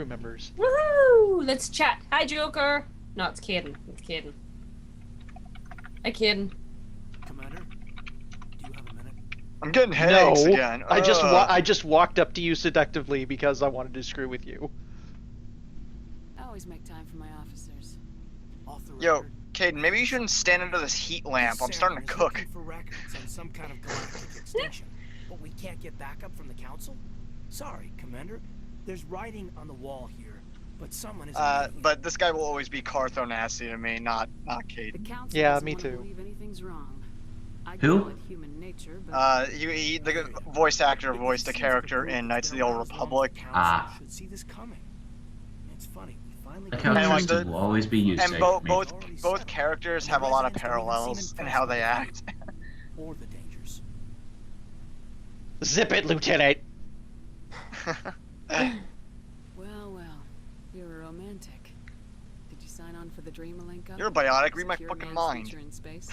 members. Woohoo! Let's chat. Hi, Joker. No, it's Caden. It's Caden. Hi, Caden. Commander, do you have a minute? I'm getting headaches No, again. I Ugh. just walked up to you seductively because I wanted to screw with you. I always make time for my officers. Off the Yo, record. Caden, maybe you shouldn't stand under this heat lamp. I'm starting to Sarah is cook. looking for records on some kind of galactic extinction, but we can't get backup from the council. Sorry, Commander. There's writing on the wall here, but someone is. But this guy will always be Cartho nasty to me, not The Caden. council Yeah, doesn't me wanna too. believe anything's wrong. I Who? call it human nature, but The voice actor voiced a character in Knights of the Old Republic. Ah. Should see this coming. It's funny. We finally. Like how And, like, Tristan will always be used. And both characters have a lot of parallels in how they act. Or the dangers. Zip it, Lieutenant. well, you're a romantic. Did you sign on for the dream, Malenko? You're a biotic, read my Secure fucking man's mind. future in space?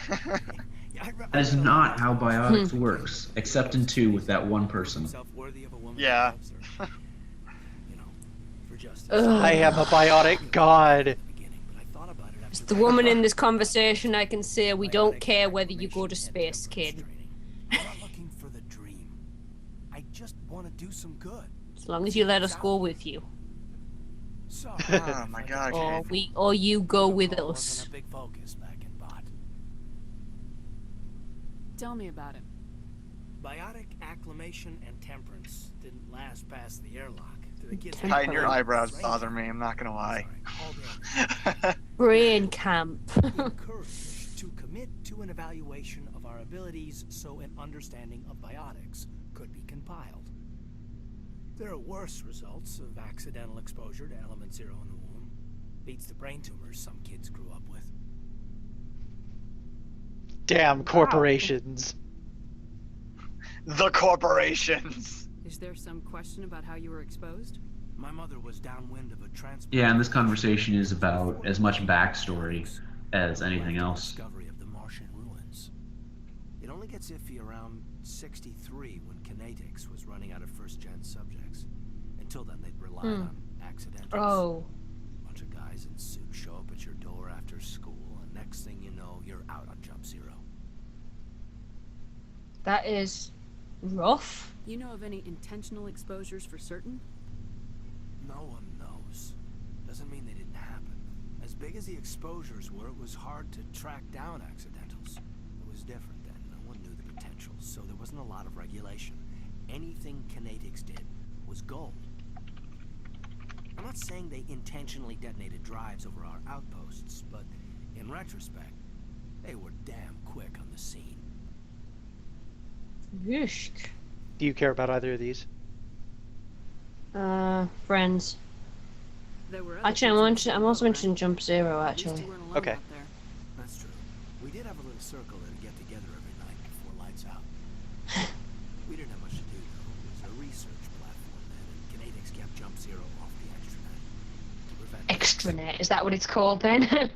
That is not how biotics works, except in 2 with that one person. Self-worthy of a woman Yeah. who loves her. You know, for justice. I am a biotic god. Beginning, but I thought about it It's after the woman in this conversation. I can say we don't care whether you go to space, kid. I'm not looking for the dream. I just want to do some good. As long as you let us go with you, Sorry. Oh my god, or Caden. or you go with Protocol us. wasn't a big focus back in Bot. Tell me about it. Biotic acclimation and temperance didn't last past the airlock. To the kids. Hiding your eyebrows bother me, I'm not gonna lie. Sorry, all day. Brain camp. Encouraged to commit to an evaluation of our abilities so an understanding of biotics could be compiled. There are worse results of accidental exposure to element 0 in the womb. Beats the brain tumors some kids grew up with. Damn corporations. The corporations! Is there some question about how you were exposed? My mother was downwind of a transport. Yeah, and this conversation is about as much backstory as anything else. Discovery of the Martian ruins. It only gets iffy around 63 when kinetics was running out of first-gen subjects. Until then, they'd relied on accidentals. Oh. A bunch of guys in suits show up at your door after school, and next thing you know, you're out on Jump Zero. That is rough. You know of any intentional exposures for certain? No one knows. Doesn't mean they didn't happen. As big as the exposures were, it was hard to track down accidentals. It was different then. No one knew the potential, so there wasn't a lot of regulation. Anything kinetics did was gold. I'm not saying they intentionally detonated drives over our outposts, but in retrospect, they were damn quick on the scene. Yushk. Do you care about either of these? Friends. There were other Actually, kids in the I'm also boat, mentioning Jump Zero, right? At least actually. you weren't alone Okay. out there. That's true. We did have a little circle that'd get together every night before lights out. We didn't have much to do, though. It was a research platform then, and Canadians kept Jump Zero off the extranet. To prevent Extranet, is that what it's called then?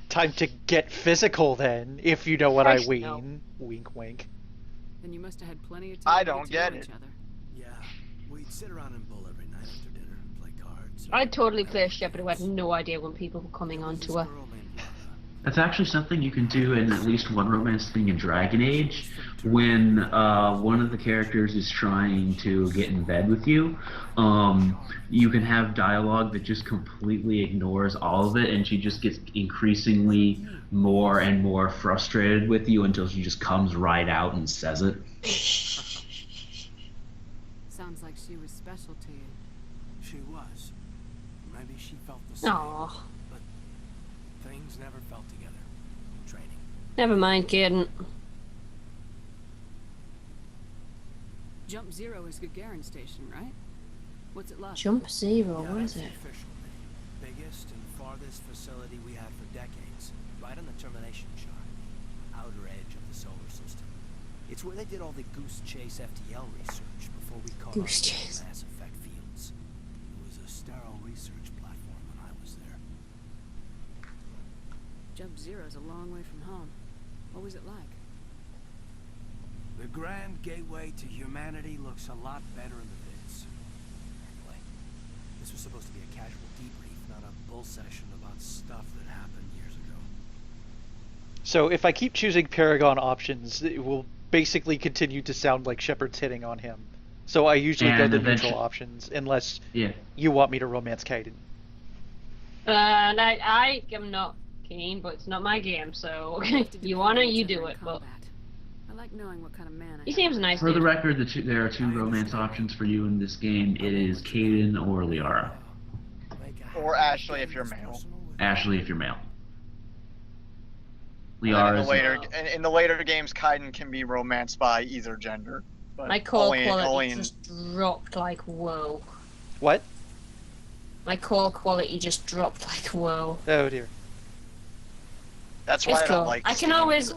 Time to get physical then, if you know what I Christ, no. mean. Wink, wink. Then you must have had plenty of I time to don't to get know it. each other. Yeah, we'd sit around and bull every night after dinner and play cards. I'd totally play a shepherd who had no idea when people were coming There was onto this her. girl named Liara. That's actually something you can do in at least one romance thing in Dragon Age. When one of the characters is trying to get in bed with you, you can have dialogue that just completely ignores all of it, and she just gets increasingly more and more frustrated with you until she just comes right out and says it. Sounds like she was special to you. She was. Maybe she felt the same. Aww. But things never felt together. In training. Never mind, kid. Jump Zero is Gagarin Station, right? What's it like? Jump Zero, Yeah, what that's is the it? official name. Biggest and farthest facility we had for decades. Right on the termination chart. Outer edge of the solar system. It's where they did all the Goose Chase FTL research before we caught Goose on to Chase. the mass effect fields. It was a sterile research platform when I was there. Jump Zero's a long way from home. What was it like? The grand gateway to humanity looks a lot better in the vids. Anyway, this was supposed to be a casual debrief, not a bull session about stuff that happened years ago. So if I keep choosing Paragon options, it will basically continue to sound like Shepard's hitting on him. So I usually go And the eventually- neutral options, unless Yeah. you want me to romance Kaiden. I am not keen, but it's not my game, so We have to you defend wanna, each you other do in it, but combat. I like knowing what kind of man I he have seems on my nice. For the dude. record, there are two romance options for you in this game. It is Kaden or Liara. Make a Or habit of Ashley if getting you're as male. personal with Ashley, if you're male. And then Liara in the is later in the later games, Kaiden can be romanced by either gender. But My call only quality in, just dropped like whoa. What? My call quality just dropped like whoa. Oh dear. that's why It's I don't cool. like. I can always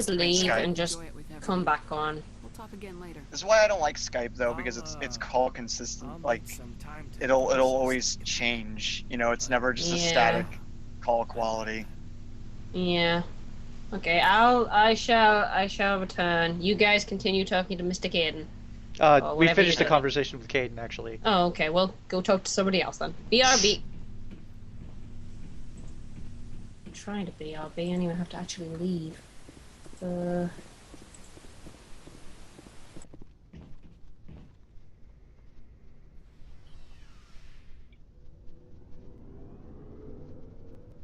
leave Skype. and just Enjoy it with everyone. come back on. We'll talk again later. This is why I don't like Skype though, because it's call I'll consistent. make Like some time to it'll process always it. change. You know, it's never just a Yeah. static call quality. Yeah. Okay, I shall return. You guys continue talking to Mr. Caden. Or We whatever finished the you- conversation with Kaiden, actually. Oh, okay. Well, go talk to somebody else then. BRB. I'm trying to BRB. I don't even have to actually leave.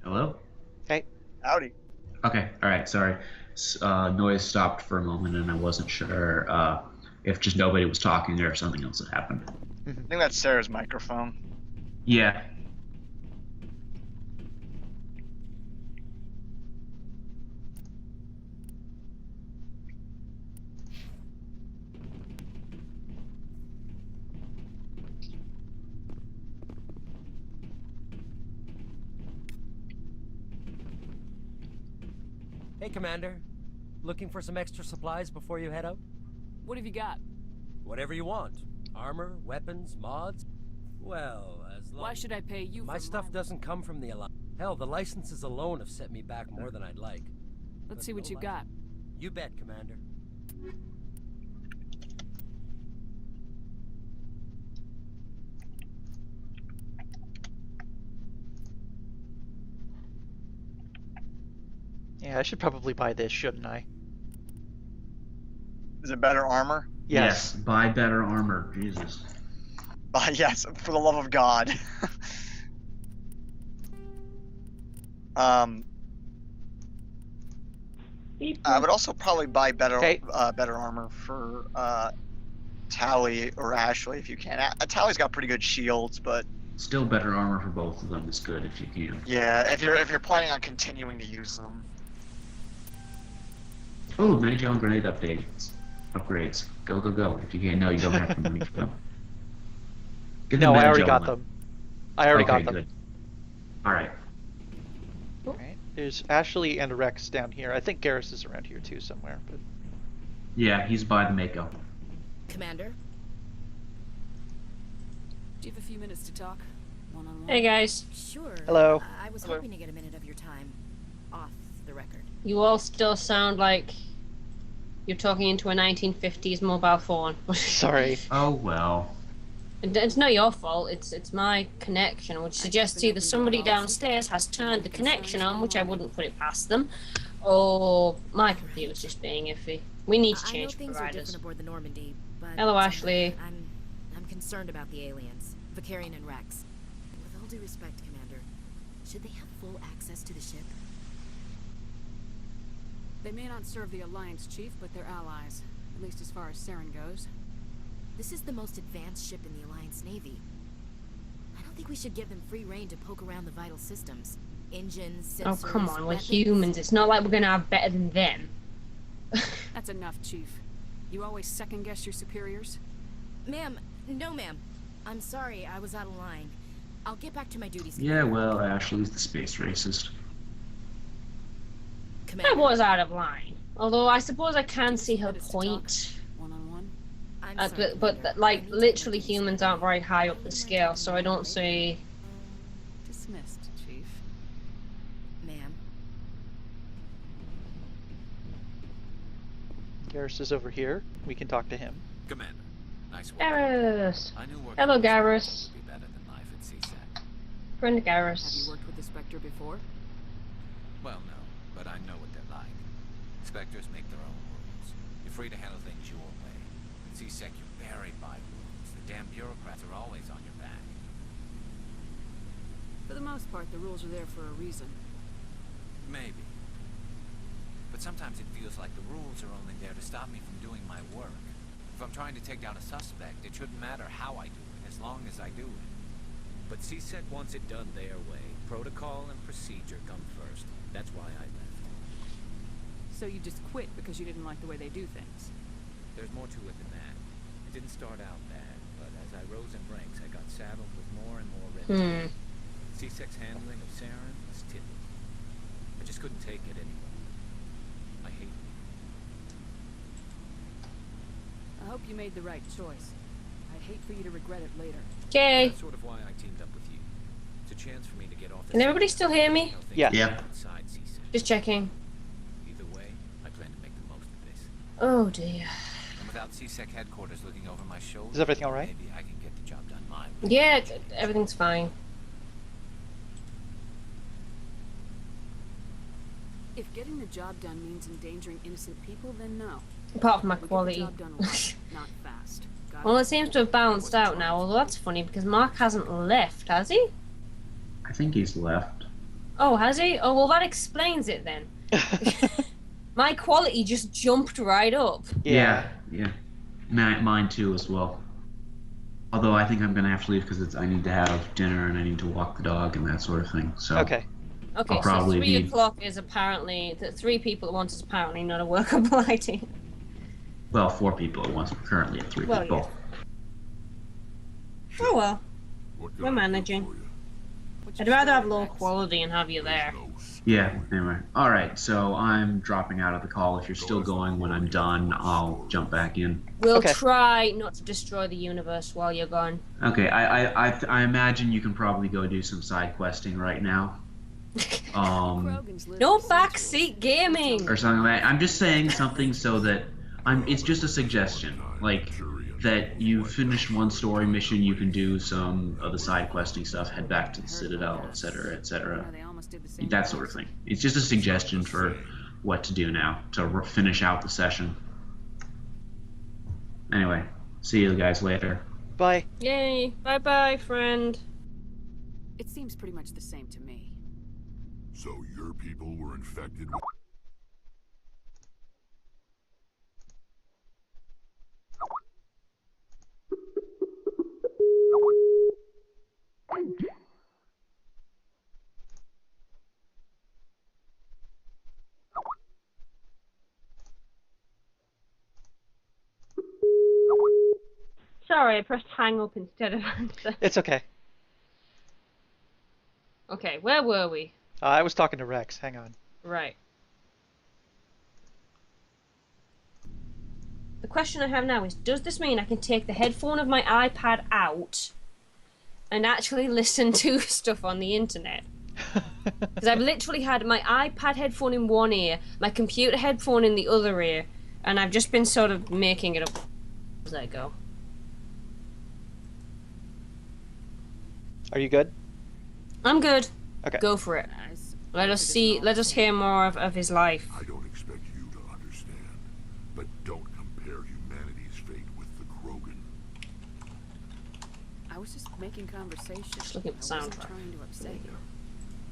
Hello? Hey. Howdy. Okay, alright, sorry. Noise stopped for a moment and I wasn't sure if just nobody was talking or if something else had happened. I think that's Sarah's microphone. Yeah. Hey, Commander. Looking for some extra supplies before you head out? What have you got? Whatever you want. Armor, weapons, mods. Well, as long Why should I pay you my for stuff doesn't come from the Alliance. Hell, the licenses alone have set me back more than I'd like. Let's see what you got. You bet, Commander. Yeah, I should probably buy this, shouldn't I? Is it better armor? Yes, buy better armor. Jesus. Yes, for the love of God. I would also probably buy better better armor for Tally or Ashley if you can. Tally's got pretty good shields, but Still better armor for both of them is good if you can. yeah, if you're planning on continuing to use them. Oh, many gel grenade updates. Upgrades. Go, go, go. If you can't, no, you don't have to money for them. Get the No, I meta already got gentleman. them. I already Okay, got them. good. All right. Alright. There's Ashley and Rex down here. I think Garrus is around here too somewhere. But Yeah, he's by the Mako. Commander? Do you have a few minutes to talk? One-on-one? Hey guys. Sure. Hello. I was Hello. hoping to get a minute of your time off the record. You all still sound like you're talking into a 1950s mobile phone. Sorry. Oh well. It's not your fault. It's my connection, which suggests either somebody downstairs has turned the connection on, which I wouldn't put it past them, or my computer's just being iffy. We need to I know change things are providers. different aboard the Normandy, but Hello, Ashley. I'm concerned about the aliens, Vicarian and Rex. With all due respect, Commander, should they have full access to the ship? They may not serve the Alliance, Chief, but they're allies. At least as far as Saren goes. This is the most advanced ship in the Alliance Navy. I don't think we should give them free rein to poke around the vital systems. Engines, sensors, Oh, come on, we're weapons. humans. It's not like we're gonna have better than them. That's enough, Chief. You always second-guess your superiors? Ma'am, no ma'am. I'm sorry, I was out of line. I'll get back to my duties. Yeah, well, Ashley's the space racist. I was out of line. Although I suppose I can see her point. One-on-one? But like, literally humans aren't very high up the scale, so I don't see... Dismissed, Chief. Ma'am. Garrus is over here. We can talk to him. Commander, nice work. Garrus. I knew working Hello, with Garrus. would be better than life at CSAC. Friend Have you Garrus. worked with the Spectre before? Well, no, but I know what they're like. Spectres make their own rules. You're free to handle things your way. At CSEC, you're buried by rules. The damn bureaucrats are always on your back. For the most part, the rules are there for a reason. Maybe. But sometimes it feels like the rules are only there to stop me from doing my work. If I'm trying to take down a suspect, it shouldn't matter how I do it, as long as I do it. But CSEC wants it done their way. Protocol and procedure come first. That's why I left. So you just quit because you didn't like the way they do things? There's more to it than that. It didn't start out bad, but as I rose in ranks, I got saddled with more and more red tape. CSEC's handling of Saren was tipping. I just couldn't take it anymore. I hate it. I hope you made the right choice. I'd hate for you to regret it later. Okay. That's sort of why I teamed up with you. It's a chance for me to get off the... Can everybody still hear me? Yes. Yeah. Outside CSEC. Just checking. Either way, I plan to make the most of this. Oh dear. And without CSEC headquarters looking over my shoulder, Is everything all right? maybe I can get the job done my way. Yeah, everything's fine. If getting the job done means endangering innocent people, then no. Apart from my We get the quality. job done right, not fast. Got Well, it? it seems to have balanced out now, although that's funny because Mark hasn't left, has he? I think he's left. Oh, has he? Oh, well, that explains it then. My quality just jumped right up. Yeah. Mine too, as well. Although I think I'm gonna have to leave because I need to have dinner and I need to walk the dog and that sort of thing. So. Okay. Okay, I'll so probably 3 be- o'clock is apparently... The 3 people at once is apparently not a workable idea. Well, 4 people at once. We're currently at 3 Well, people. Oh well. We're managing. I'd rather have low quality and have you there. Yeah. Anyway. All right. So I'm dropping out of the call. If you're still going when I'm done, I'll jump back in. We'll Okay. try not to destroy the universe while you're gone. Okay. I imagine you can probably go do some side questing right now. Krogan's lived No for centuries. backseat gaming! Or something like that. I'm just saying something so that it's just a suggestion. Like that you finish one story mission, you can do some of the side questing stuff, head back to the Citadel, etc., etc. Yeah, they almost did the same That to sort of us. thing. It's just a suggestion for what to do now to finish out the session. Anyway, see you guys later. Bye. Yay! Bye bye, friend. It seems pretty much the same to me. So your people were infected with... Sorry, I pressed hang up instead of answer. It's okay. Okay, where were we? I was talking to Rex. Hang on. Right. The question I have now is, does this mean I can take the headphone of my iPad out and actually listen to stuff on the internet? Because I've literally had my iPad headphone in one ear, my computer headphone in the other ear, and I've just been sort of making it up as I go. Are you good? I'm good. Okay. Go for it. Let us hear more of his life. I don't expect you to understand, but don't compare humanity's fate with the Krogan. I was just making conversation. Just looking at the I wasn't soundtrack. trying to upset you.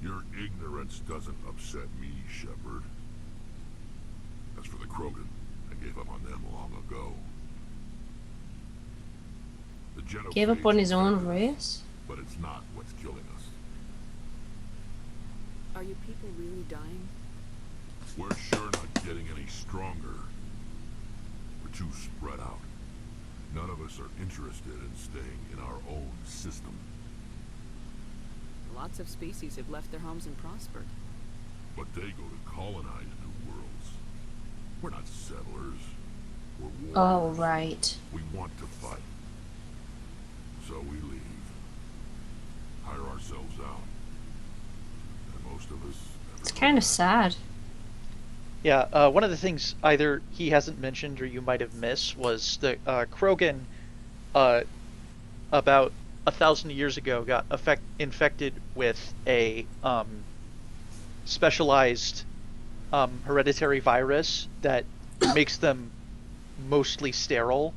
Your ignorance doesn't upset me, Shepard. As for the Krogan, I gave up on them long ago. The Genophage Gave up on his own infected us, race? but it's not what's killing us. Are you people really dying? We're sure not getting any stronger. We're too spread out. None of us are interested in staying in our own system. Lots of species have left their homes and prospered. But they go to colonize new worlds. We're not settlers. We're warriors. Oh, right. We want to fight. So we leave. Hire ourselves out. And most of us never It's go kind of back. sad. Yeah, one of the things either he hasn't mentioned or you might have missed was the Krogan, about 1,000 years ago, got infected with a specialized hereditary virus that makes them mostly sterile.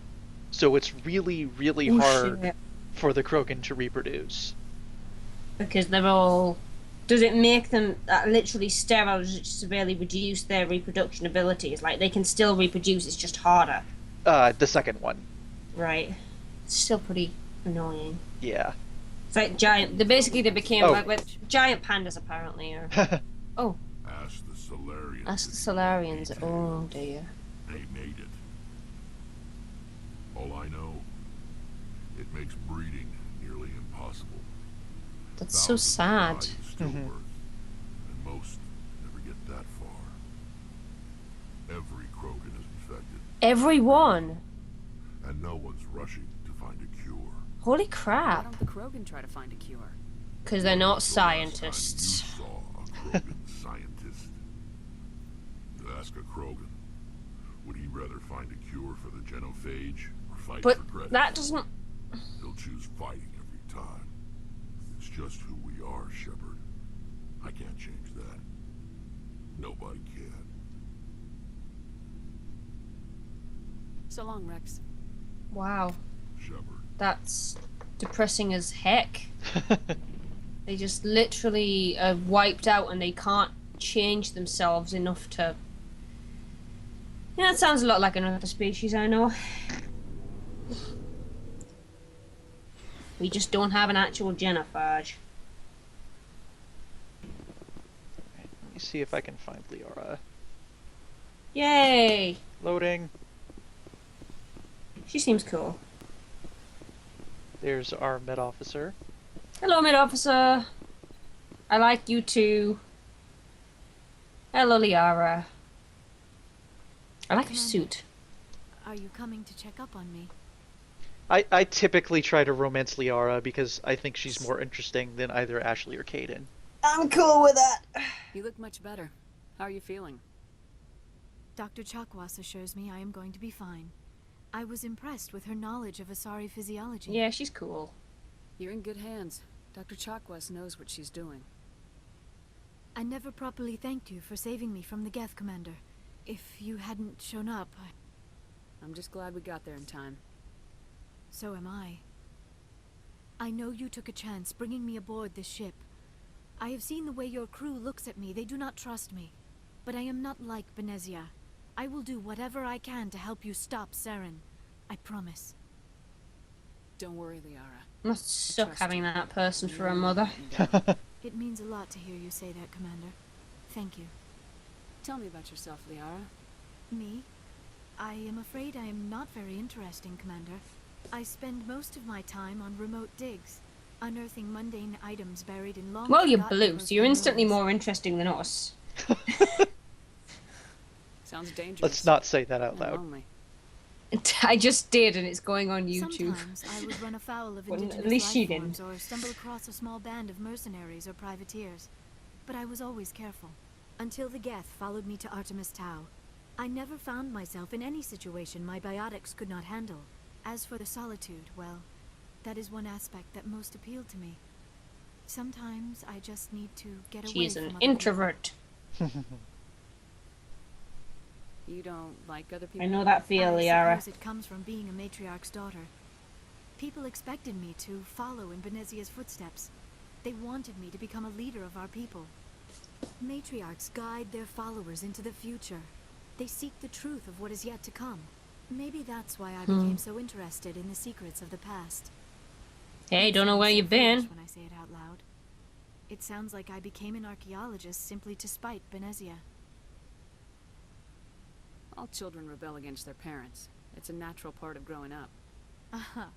So it's really, really Oh, hard shit. for the Krogan to reproduce. Because they're all... Does it make them literally sterile? Does it severely reduce their reproduction abilities? Like, they can still reproduce, it's just harder. The second one. Right. It's still pretty annoying. Yeah. It's like giant... They became Oh. like giant pandas, apparently. Or... Oh. Ask the Solarians. That's the Solarians. Oh, dear. They made it. All I know, it makes breeding nearly impossible. That's so sad. Stillbirth, and most never get that far. Every Krogan is infected, Everyone? and no one's rushing to find a cure. Holy Why crap. don't the Krogan try to find a cure? Because they're not The last time scientists. you saw a Krogan scientist. You ask a Krogan, would he rather find a cure for the Genophage or fight But for credit? that doesn't... He'll choose fighting every time. It's just who we are, Shepard. I can't change that. Nobody can. So long, Rex. Wow. Shepard. That's depressing as heck. They just literally are wiped out and they can't change themselves enough to... Yeah, that sounds a lot like another species I know. We just don't have an actual genophage. Let me see if I can find Liara. Yay! Loading. She seems cool. There's our med officer. Hello, mid-officer. I like you too. Hello, Liara. I like her suit. Are you coming to check up on me? I typically try to romance Liara because I think she's more interesting than either Ashley or Caden. I'm cool with that. You look much better. How are you feeling? Dr. Chakwas assures me I am going to be fine. I was impressed with her knowledge of Asari physiology. Yeah, she's cool. You're in good hands. Dr. Chakwas knows what she's doing. I never properly thanked you for saving me from the Geth, Commander. If you hadn't shown up, I'm just glad we got there in time. so am I. I know you took a chance bringing me aboard this ship. I have seen the way your crew looks at me. They do not trust me. But I am not like Benezia. I will do whatever I can to help you stop Saren. I promise. Don't worry, Liara. Must suck having that person for a mother. It means a lot to hear you say that, Commander. Thank you. Tell me about yourself, Liara. Me? I am afraid I am not very interesting, Commander. I spend most of my time on remote digs, unearthing mundane items buried in long Well, you're forgotten blue, so you're Krogan instantly ruins. more interesting than us. Sounds dangerous. Let's not say that out And loud. lonely. I just did, and it's going on YouTube. Sometimes I would run afoul of Well, at indigenous least she life forms didn't. or stumble across a small band of mercenaries or privateers. But I was always careful. Until the Geth followed me to Artemis Tau. I never found myself in any situation my biotics could not handle. As for the solitude, well, that is one aspect that most appealed to me. Sometimes I just need to get away She's from an other people. introvert. You don't like other people? I know that feel, I Liara. suppose it comes from being a matriarch's daughter. People expected me to follow in Benezia's footsteps. They wanted me to become a leader of our people. Matriarchs guide their followers into the future. They seek the truth of what is yet to come. Maybe that's why I became so interested in the secrets of the past. Hey, It don't know sounds where so you've foolish been. when I say it out loud. It sounds like I became an archaeologist simply to spite Benezia. All children rebel against their parents. It's a natural part of growing up. Aha,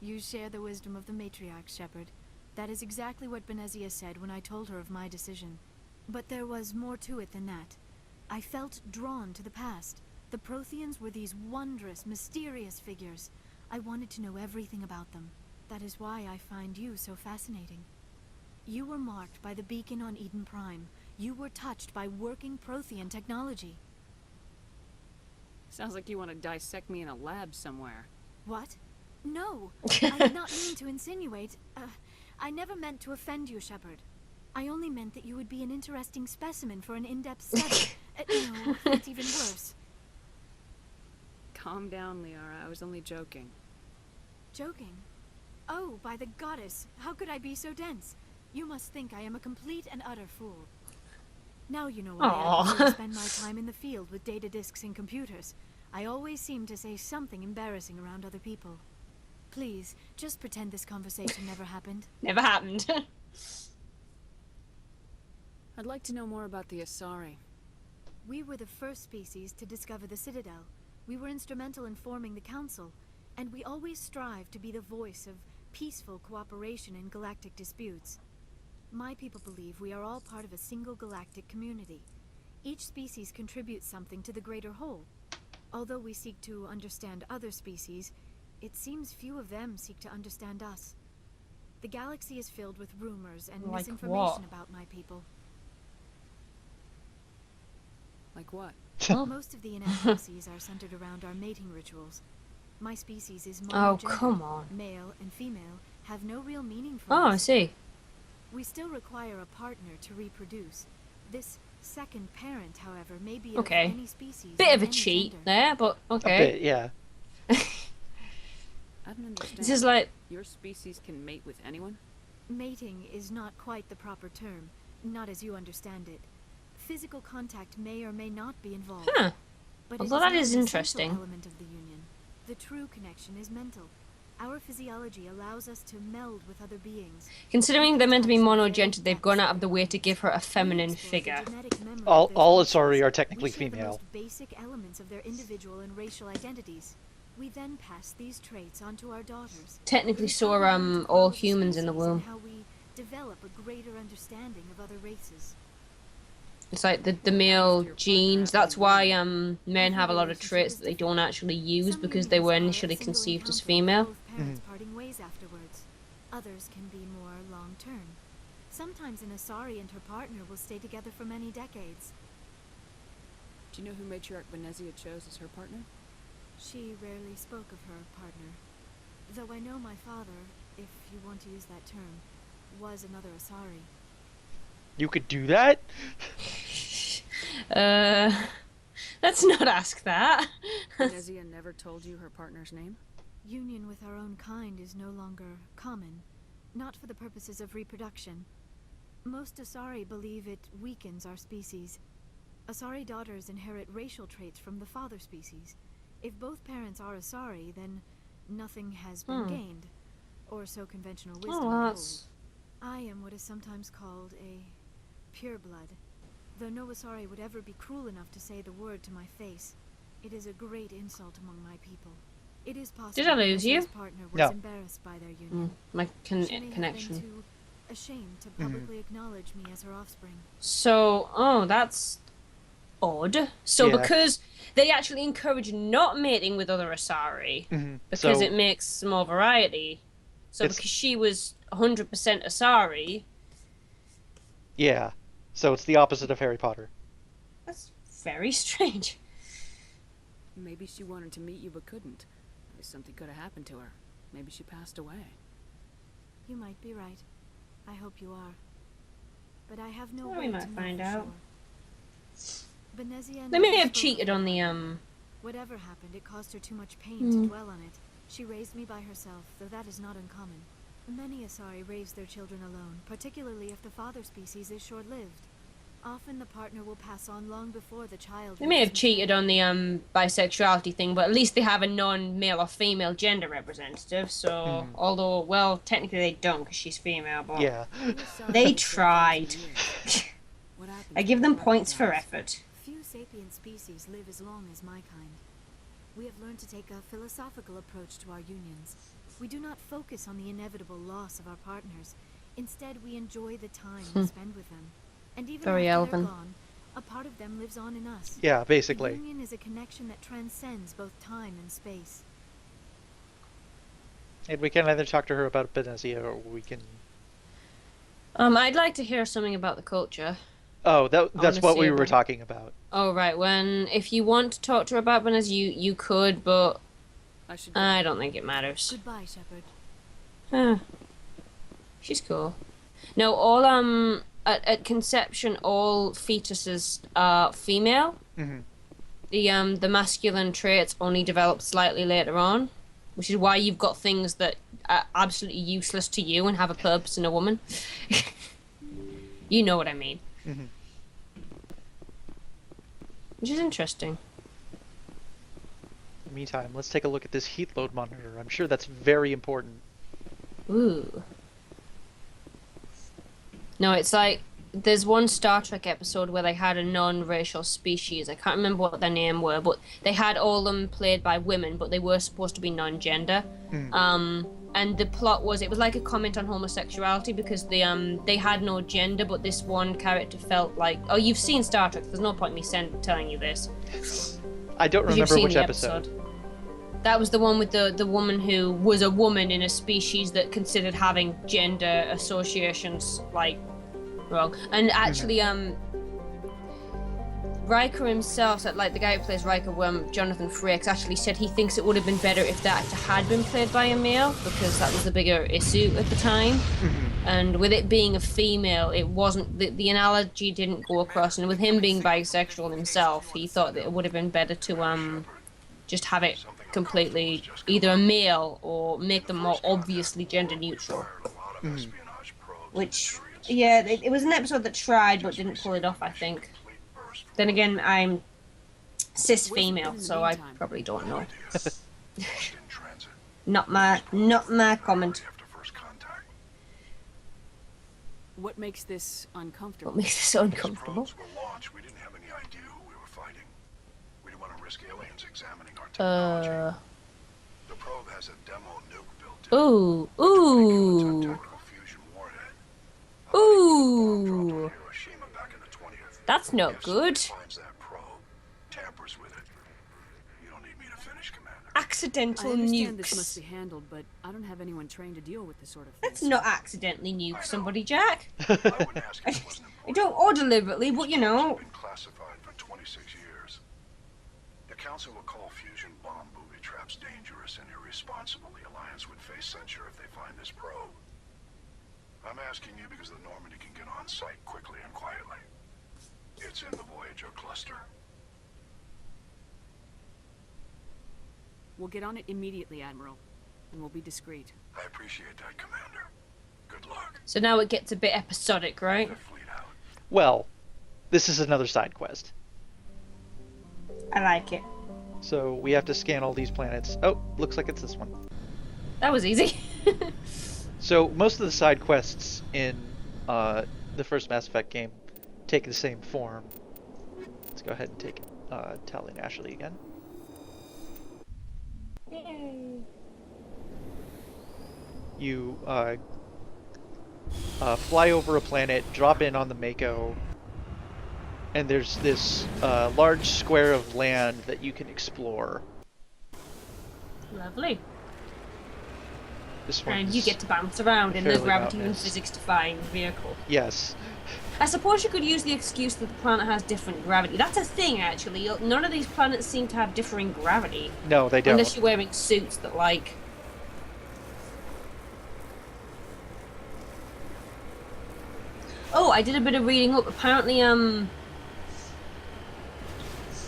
you share the wisdom of the matriarch, Shepard. That is exactly what Benezia said when I told her of my decision. But there was more to it than that. I felt drawn to the past. The Protheans were these wondrous, mysterious figures. I wanted to know everything about them. That is why I find you so fascinating. You were marked by the beacon on Eden Prime. You were touched by working Prothean technology. Sounds like you want to dissect me in a lab somewhere. What? No, I did not mean to insinuate. I never meant to offend you, Shepard. I only meant that you would be an interesting specimen for an in-depth study. No, it's even worse. Calm down, Liara. I was only joking. Joking? Oh, by the goddess, how could I be so dense? You must think I am a complete and utter fool. Now you know why I prefer to spend my time in the field with data disks and computers. I always seem to say something embarrassing around other people. Please, just pretend this conversation never happened. Never happened. I'd like to know more about the Asari. We were the first species to discover the Citadel. We were instrumental in forming the Council, and we always strive to be the voice of peaceful cooperation in galactic disputes. My people believe we are all part of a single galactic community. Each species contributes something to the greater whole. Although we seek to understand other species, it seems few of them seek to understand us. The galaxy is filled with rumors and Like misinformation what? about my people. Like what? Most of the inaccuracies are centered around our mating rituals. My species is Oh, monogenic. come on. Male and female have no real meaning for Oh, us. I see. We still require a partner to reproduce. This second parent, however, may be Okay. of any species. Bit and of a any cheat gender. there, but A okay. bit, yeah. I don't understand. This is like, Your species can mate with anyone? Mating is not quite the proper term, not as you understand it. Physical contact may or may not be involved. huh. But Although it that not is an essential interesting. element of the union. The true connection is mental. Our physiology allows us to meld with other beings. Considering they're meant to be We can touch monogenital, the they've very gone out depths of the way to give her a We feminine explore the figure. genetic memory of All their Asari species. are technically We share the female. most basic elements of their individual and racial identities. We then pass these traits onto our daughters. Technically, It is so how we are learn to all follow the humans in the species and womb. how we develop a greater understanding of other races. It's like the male genes. That's why men have a lot of traits that they don't actually use Some because they were unions are a initially single conceived as encounter with female. both parents parting ways afterwards. Others can be more long-term. Sometimes an Asari and her partner will stay together for many decades. Do you know who Matriarch Benezia chose as her partner? She rarely spoke of her partner. Though I know my father, if you want to use that term, was another Asari. You could do that? Let's not ask that. Benezia never told you her partner's name? Union with our own kind is no longer common, not for the purposes of reproduction. Most Asari believe it weakens our species. Asari daughters inherit racial traits from the father species. If both parents are Asari, then nothing has been gained, or so conventional wisdom holds. I am what is sometimes called a pureblood. Though no Asari would ever be cruel enough to say the word to my face, it is a great insult among my people. It is possible Did I lose you? Benesia's partner was No. embarrassed by their union. My She may have been connection. too ashamed to publicly acknowledge me as her offspring. So, oh, that's odd. So Yeah. because they actually encourage not mating with other Asari, because So- it makes more variety. So It's- because she was 100% Asari, Yeah. So it's the opposite of Harry Potter. that's very strange. Maybe she wanted to meet you but couldn't. Maybe something could have happened to her. Maybe she passed away. You might be right. I hope you are. But I have no Well, way we might to know find for out. sure. Benezia They may never have spoke cheated of on it. the Whatever happened, it caused her too much pain to dwell on it. She raised me by herself, though that is not uncommon. Many Asari raise their children alone, particularly if the father species is short-lived. Often the partner will pass on long before the child. They may have reaches cheated on the bisexuality thing, but at least they have a non-male or female gender representative. So, although, well, technically they don't because she's female, but Yeah. they tried. What happened I to give her them brother points for dies? effort. Few sapient species live as long as my kind. We have learned to take a philosophical approach to our unions. We do not focus on the inevitable loss of our partners. Instead, we enjoy the time we spend with them. And even Very after elven. they're gone, a part of them lives on in us. Yeah, The basically. union is a connection that transcends both time and space. And we can either talk to her about Benezia or we can... I'd like to hear something about the culture. Oh, that's wanna what see we about were it. talking about. Oh, right. If you want to talk to her about Benez, you could, but I should go. I don't think it matters. Goodbye, Shepard. Huh. She's cool. No, all at conception, all fetuses are female. Mhm. The masculine traits only develop slightly later on, which is why you've got things that are absolutely useless to you and have a purpose in a woman. You know what I mean. Mhm. Which is interesting. In the meantime, let's take a look at this heat load monitor. I'm sure that's very important. Ooh. No, it's like there's one Star Trek episode where they had a non-racial species. I can't remember what their name were, but they had all of them played by women, but they were supposed to be non-gender. And the plot was it was like a comment on homosexuality because they had no gender, but this one character felt like, oh, you've seen Star Trek. There's no point in me telling you this. I don't 'Cause you've remember seen which the episode. That was the one with the woman who was a woman in a species that considered having gender associations like wrong. And actually, Riker himself, like the guy who plays Riker, Jonathan Frakes, actually said he thinks it would have been better if the actor had been played by a male because that was the bigger issue at the time. And with it being a female, it wasn't the analogy didn't go across. And with him being bisexual himself, he thought that it would have been better to just have it completely either a male or make them more obviously gender neutral. Which, yeah, it was an episode that tried but didn't pull it off, I think. Then again, I'm cis female, so I probably don't know. Not my comment. What makes this uncomfortable? What makes this so uncomfortable? We didn't have any idea who we were fighting. We didn't want to risk aliens examining our technology. The probe has a demo nuke built in. Ooh. Fusion warhead. Ooh. Hiroshima back in the 20th. That's not good. Finds that probe, tampers with it. You don't need me to finish, Commander. Accidental I understand this must nukes. be handled, but I don't have anyone trained to deal with this sort of thing. Let's not accidentally nuke somebody, Jack. I wouldn't ask if it wasn't I don't or deliberately, but you know. been classified for 26 years. The Council will call fusion bomb booby traps dangerous and irresponsible. The Alliance would face censure if they find this probe. I'm asking you because the Normandy can get on site quickly and quietly. It's in the Voyager cluster. We'll get on it immediately, Admiral, and we'll be discreet. I appreciate that, Commander. Good luck. So now it gets a bit episodic, right? Well, this is another side quest. I like it. So we have to scan all these planets. Oh, looks like it's this one. That was easy. So most of the side quests in the first Mass Effect game take the same form. Let's go ahead and take Tali and Ashley again. Yay. You fly over a planet, drop in on the Mako, and there's this large square of land that you can explore. Lovely. This And one's you get to bounce around in the fairly gravity and mountainous. physics-defying vehicle. Yes. I suppose you could use the excuse that the planet has different gravity. That's a thing, actually. None of these planets seem to have differing gravity. No, they don't. Unless you're wearing suits that, like... Oh, I did a bit of reading up. Apparently,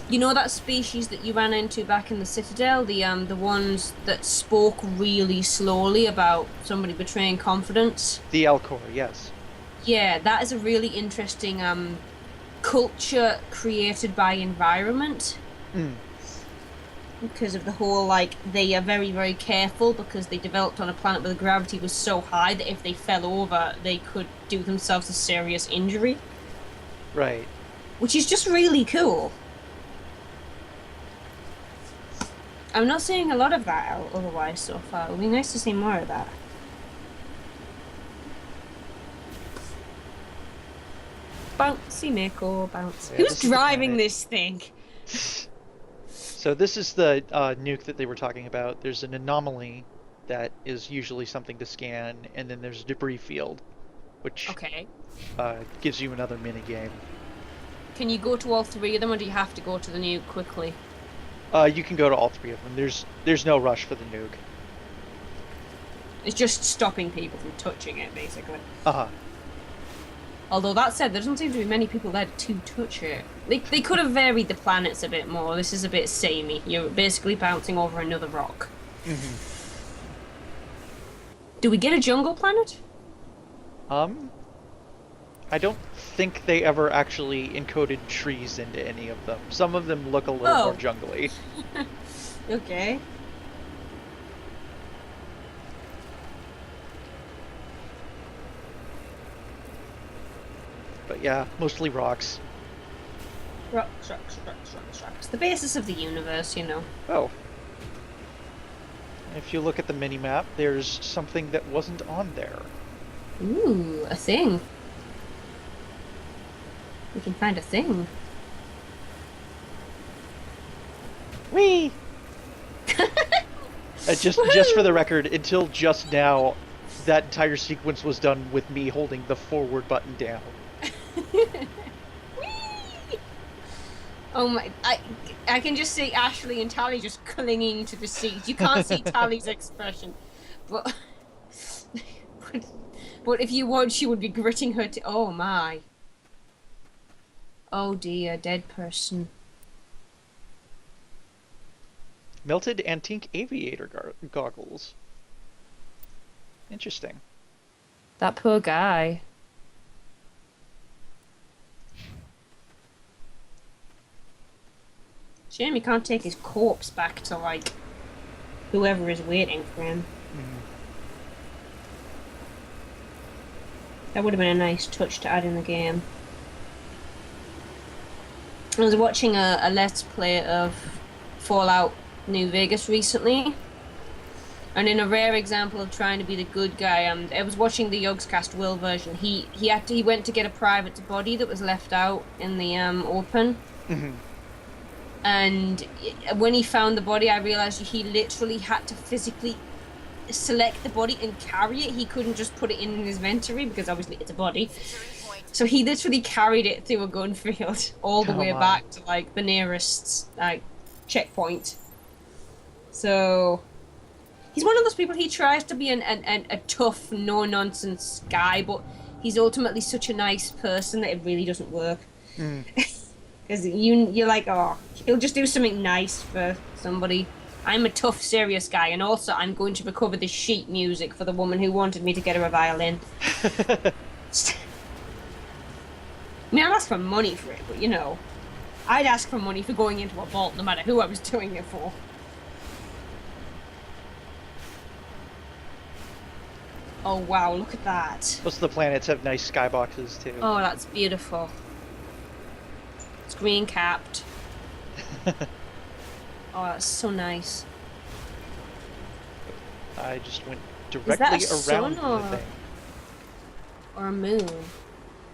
you know that species that you ran into back in the Citadel? The ones that spoke really slowly about somebody betraying confidence? The Alcor, yes. Yeah, that is a really interesting culture created by environment. Because of the whole, like, they are very, very careful because they developed on a planet where the gravity was so high that if they fell over, they could do themselves a serious injury. Right. Which is just really cool. I'm not seeing a lot of that otherwise so far. It would be nice to see more of that. Bouncy Mako, bounce. Yeah, Who's driving this thing? So this is the nuke that they were talking about. There's an anomaly that is usually something to scan, and then there's a debris field, which Okay. Gives you another mini game. Can you go to all three of them, or do you have to go to the nuke quickly? You can go to all three of them. There's no rush for the nuke. It's just stopping people from touching it, basically. Uh-huh. Although that said, there doesn't seem to be many people there to touch it. They could have varied the planets a bit more. This is a bit samey. You're basically bouncing over another rock. Do we get a jungle planet? I don't think they ever actually encoded trees into any of them. Some of them look a little more jungly. Okay. But yeah, mostly rocks. Rocks, rocks, rocks, rocks, rocks. The basis of the universe, you know. Oh. If you look at the mini-map, there's something that wasn't on there. Ooh, a thing. We can find a thing. Whee! Just for the record, until just now, that entire sequence was done with me holding the forward button down. Oh my! I can just see Ashley and Tally just clinging to the seat. You can't see Tally's expression, but if you would, she would be gritting her teeth. Oh my! Oh dear, dead person. Melted antique aviator goggles. Interesting. That poor guy. Shame he can't take his corpse back to, like, whoever is waiting for him. That would have been a nice touch to add in the game. I was watching a Let's Play of Fallout New Vegas recently. And in a rare example of trying to be the good guy, I was watching the Yogscast Will version. He went to get a private body that was left out in the open. And when he found the body, I realized he literally had to physically select the body and carry it. He couldn't just put it in his inventory because obviously it's a body. So he literally carried it through a gun field all the way back to, like, the nearest checkpoint. So he's one of those people. He tries to be a tough, no-nonsense guy, but he's ultimately such a nice person that it really doesn't work. Because you're like, oh, he'll just do something nice for somebody. I'm a tough, serious guy, and also I'm going to recover the sheet music for the woman who wanted me to get her a violin. I mean, I'd ask for money for it, but you know, I'd ask for money for going into a vault no matter who I was doing it for. Oh wow, look at that. Most of the planets have nice skyboxes too. Oh, that's beautiful. It's green capped. Oh, that's so nice. I just went Is that directly a around sun the or thing. a moon?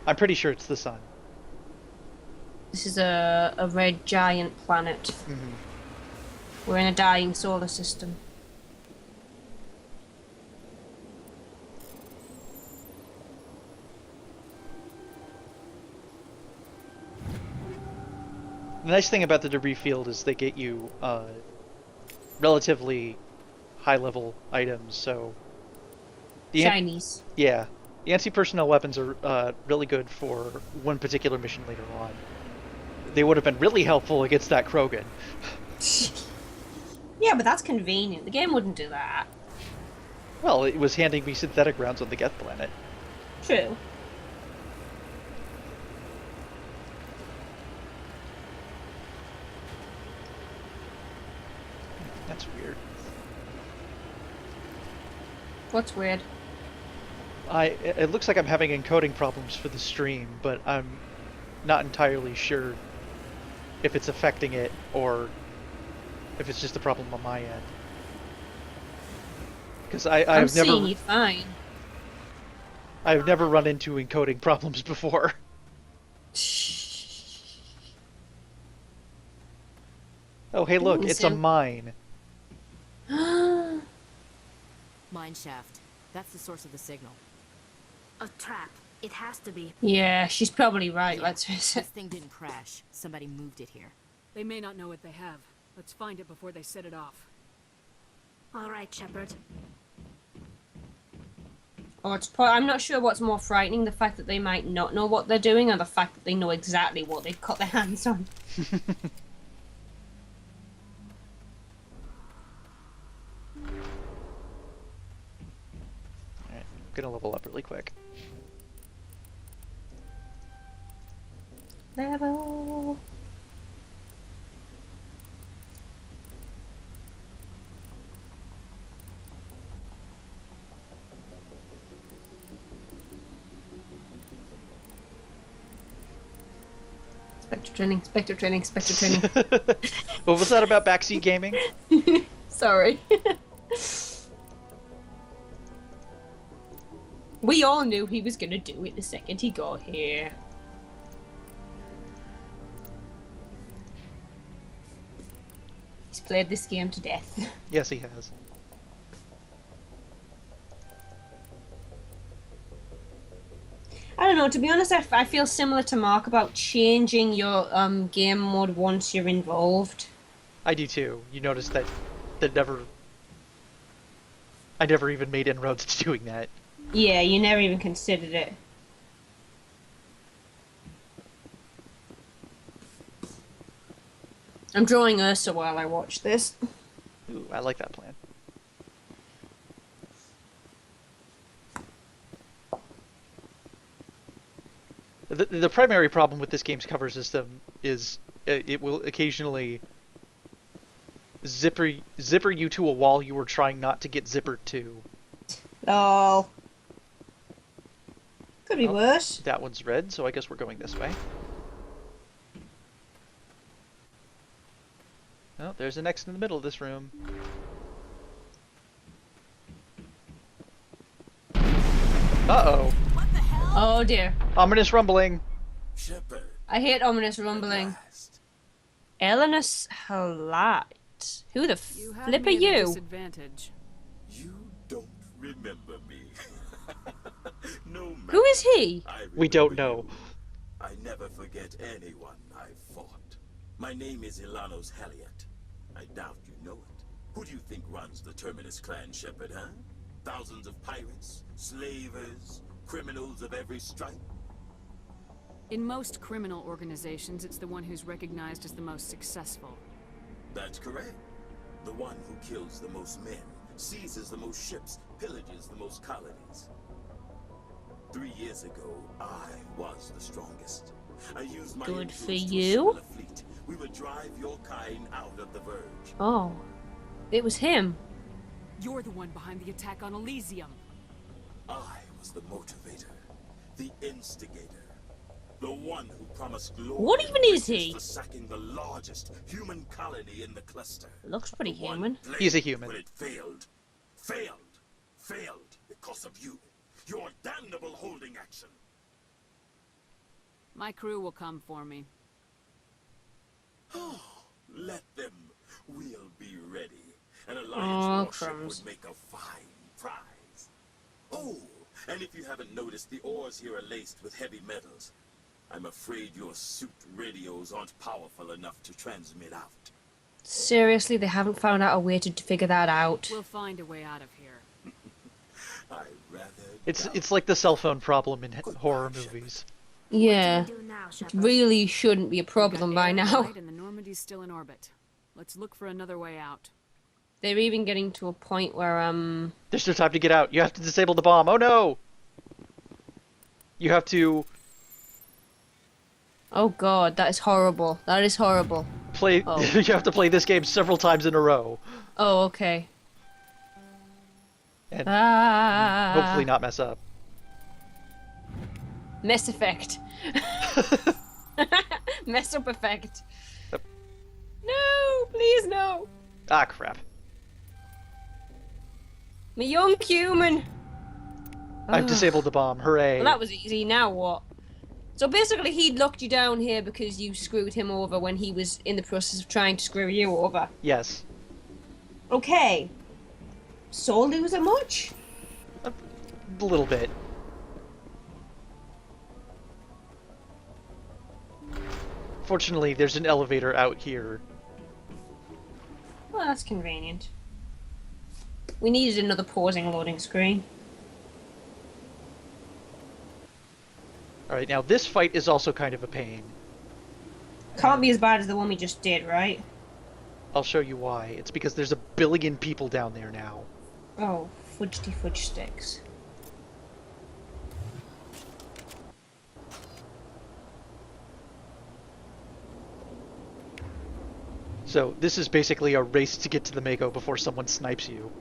I'm pretty sure it's the sun. This is a red giant planet. Mm-hmm. We're in a dying solar system. The nice thing about the debris field is they get you relatively high-level items, so... Chinese. Yeah. The anti-personnel weapons are really good for one particular mission later on. They would have been really helpful against that Krogan. Yeah, but that's convenient. The game wouldn't do that. Well, it was handing me synthetic rounds on the Geth planet. True. That's weird. What's weird? It looks like I'm having encoding problems for the stream, but I'm not entirely sure if it's affecting it or if it's just a problem on my end. Because I'm seeing you fine. I've never run into encoding problems before. Oh, hey, look, it's a mine. Mine shaft. That's the source of the signal. A trap. It has to be. Yeah, she's probably right, let's face it. This thing didn't crash. Somebody moved it here. They may not know what they have. Let's find it before they set it off. All right, Shepard. I'm not sure what's more frightening, the fact that they might not know what they're doing, or the fact that they know exactly what they've got their hands on. Alright, I'm gonna level up really quick. Level. Spectre training, spectre training, spectre training. What was that about backseat gaming? Sorry. We all knew he was gonna do it the second he got here. He's played this game to death. Yes, he has. I don't know, to be honest, I feel similar to Mark about changing your game mode once you're involved. I do too. You notice that I never even made inroads to doing that. Yeah, you never even considered it. I'm drawing Ursa while I watch this. Ooh, I like that plan. The primary problem with this game's cover system is it will occasionally zipper you to a wall you were trying not to get zippered to. Oh. Could be worse. That one's red, so I guess we're going this way. Oh, there's an X in the middle of this room. Uh-oh. Oh dear. Ominous rumbling. I hate ominous rumbling. Elenus Halat. Who the flip are you? Disadvantage. You don't remember me. No matter. Who is he? We don't know. I never forget anyone I've fought. My name is Ilanos Heliot. I doubt you know it. Who do you think runs the Terminus clan, Shepard, huh? Thousands of pirates, slavers, criminals of every stripe? In most criminal organizations, it's the one who's recognized as the most successful. That's correct. The one who kills the most men, seizes the most ships, pillages the most colonies. 3 years ago, I was the strongest. I used my Good for influence to you. assemble a fleet. We would drive your kind out of the Verge. Oh. It was him. You're the one behind the attack on Elysium. I was the motivator, the instigator, the one who promised glory. What even is he? For sacking the largest human colony in the cluster. Looks pretty human. He's a human. When it failed, Failed. Failed because of you. Your damnable holding action. My crew will come for me. Oh, let them. We'll be ready. An Alliance warship crumbs. would make a fine prize. Oh, and if you haven't noticed, the ores here are laced with heavy metals. I'm afraid your suit radios aren't powerful enough to transmit out. Seriously, they haven't found out a way to figure that out. We'll find a way out of here. I'd rather It's like the cell phone problem in horror movies. Yeah. It really shouldn't be a problem by now. Right, and the Normandy's still in orbit. Let's look for another way out. They're even getting to a point where, There's no time to get out. You have to disable the bomb. Oh no! You have to oh god, that is horrible. That is horrible. play. Oh. You have to play this game several times in a row. Oh, okay. And Ah. hopefully not mess up. Mess effect. Mess up effect. Yep. No, please no. Ah, crap. My young human. I've Ugh. disabled the bomb. Hooray. Well, that was easy. Now what? So basically, he'd locked you down here because you screwed him over when he was in the process of trying to screw you over. Yes. Okay. Sore loser much? A little bit. Fortunately, there's an elevator out here. Well, that's convenient. We needed another pausing loading screen. Alright, now this fight is also kind of a pain. Can't be as bad as the one we just did, right? I'll show you why. It's because there's a billion people down there now. Oh, fudgety fudge sticks. So this is basically a race to get to the Mako before someone snipes you.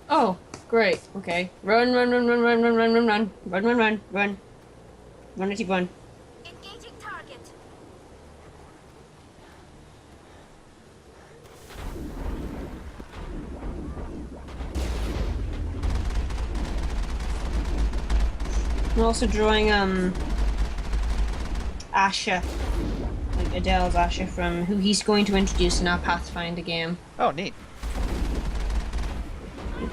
Oh, great. Okay. Run, run, run, run, run, run, run, run, run. Run, run, run, run. Run, itty run. Engaging target. I'm also drawing, Asher. Like Adele's Asher from who he's going to introduce in our Pathfinder game. Oh, neat.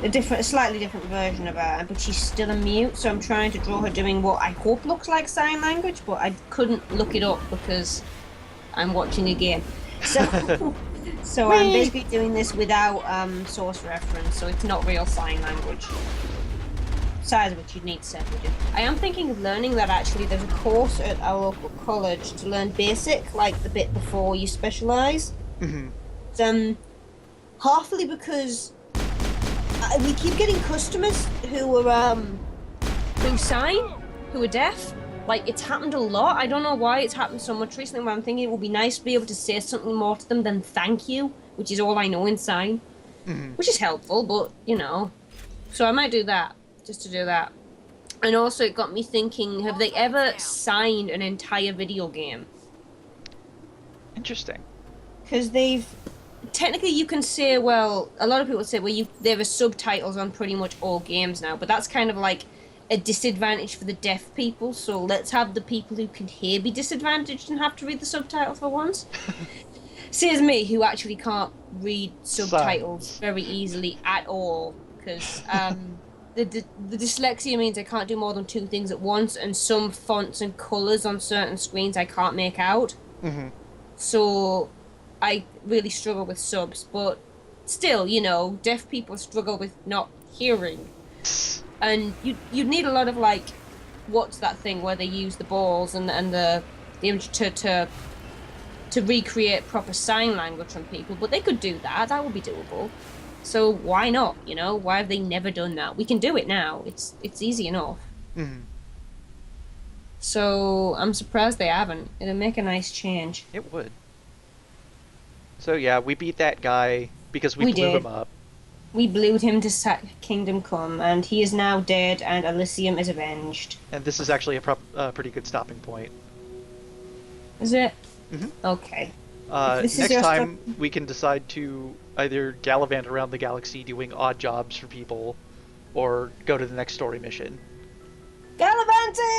A slightly different version of her, but she's still a mute, so I'm trying to draw her doing what I hope looks like sign language, but I couldn't look it up because I'm watching a game. So, so I'm basically doing this without source reference, so it's not real sign language. Besides which you'd need to separate it. I am thinking of learning that actually there's a course at our local college to learn basic, like the bit before you specialise. Mm-hmm. Halfly because we keep getting customers who are who sign, who are deaf. Like, it's happened a lot. I don't know why it's happened so much recently, but I'm thinking it would be nice to be able to say something more to them than thank you, which is all I know in sign. Mm-hmm. Which is helpful, but, you know. So I might do that, just to do that. And also it got me thinking, have they ever signed an entire video game? Interesting. Because they've... Technically, you can say, well, a lot of people say, well, there are subtitles on pretty much all games now, but that's kind of like a disadvantage for the deaf people, so let's have the people who can hear be disadvantaged and have to read the subtitles for once. Says me, who actually can't read subtitles very easily at all, because the dyslexia means I can't do more than two things at once, and some fonts and colours on certain screens I can't make out. Mm-hmm. So I really struggle with subs, but still, you know, deaf people struggle with not hearing. And you'd need a lot of, like, what's that thing where they use the balls and the image to recreate proper sign language from people, but they could do that. That would be doable. So why not, you know? Why have they never done that? We can do it now. It's easy enough. Mm-hmm. So I'm surprised they haven't. It'd make a nice change. It would. So yeah, we beat that guy because we blew him up. We blew him to Kingdom Come, and he is now dead, and Elysium is avenged. And this is actually a pretty good stopping point. Is it? Mm-hmm. Okay. Next time we can decide to Either gallivant around the galaxy doing odd jobs for people, or go to the next story mission. Gallivanting!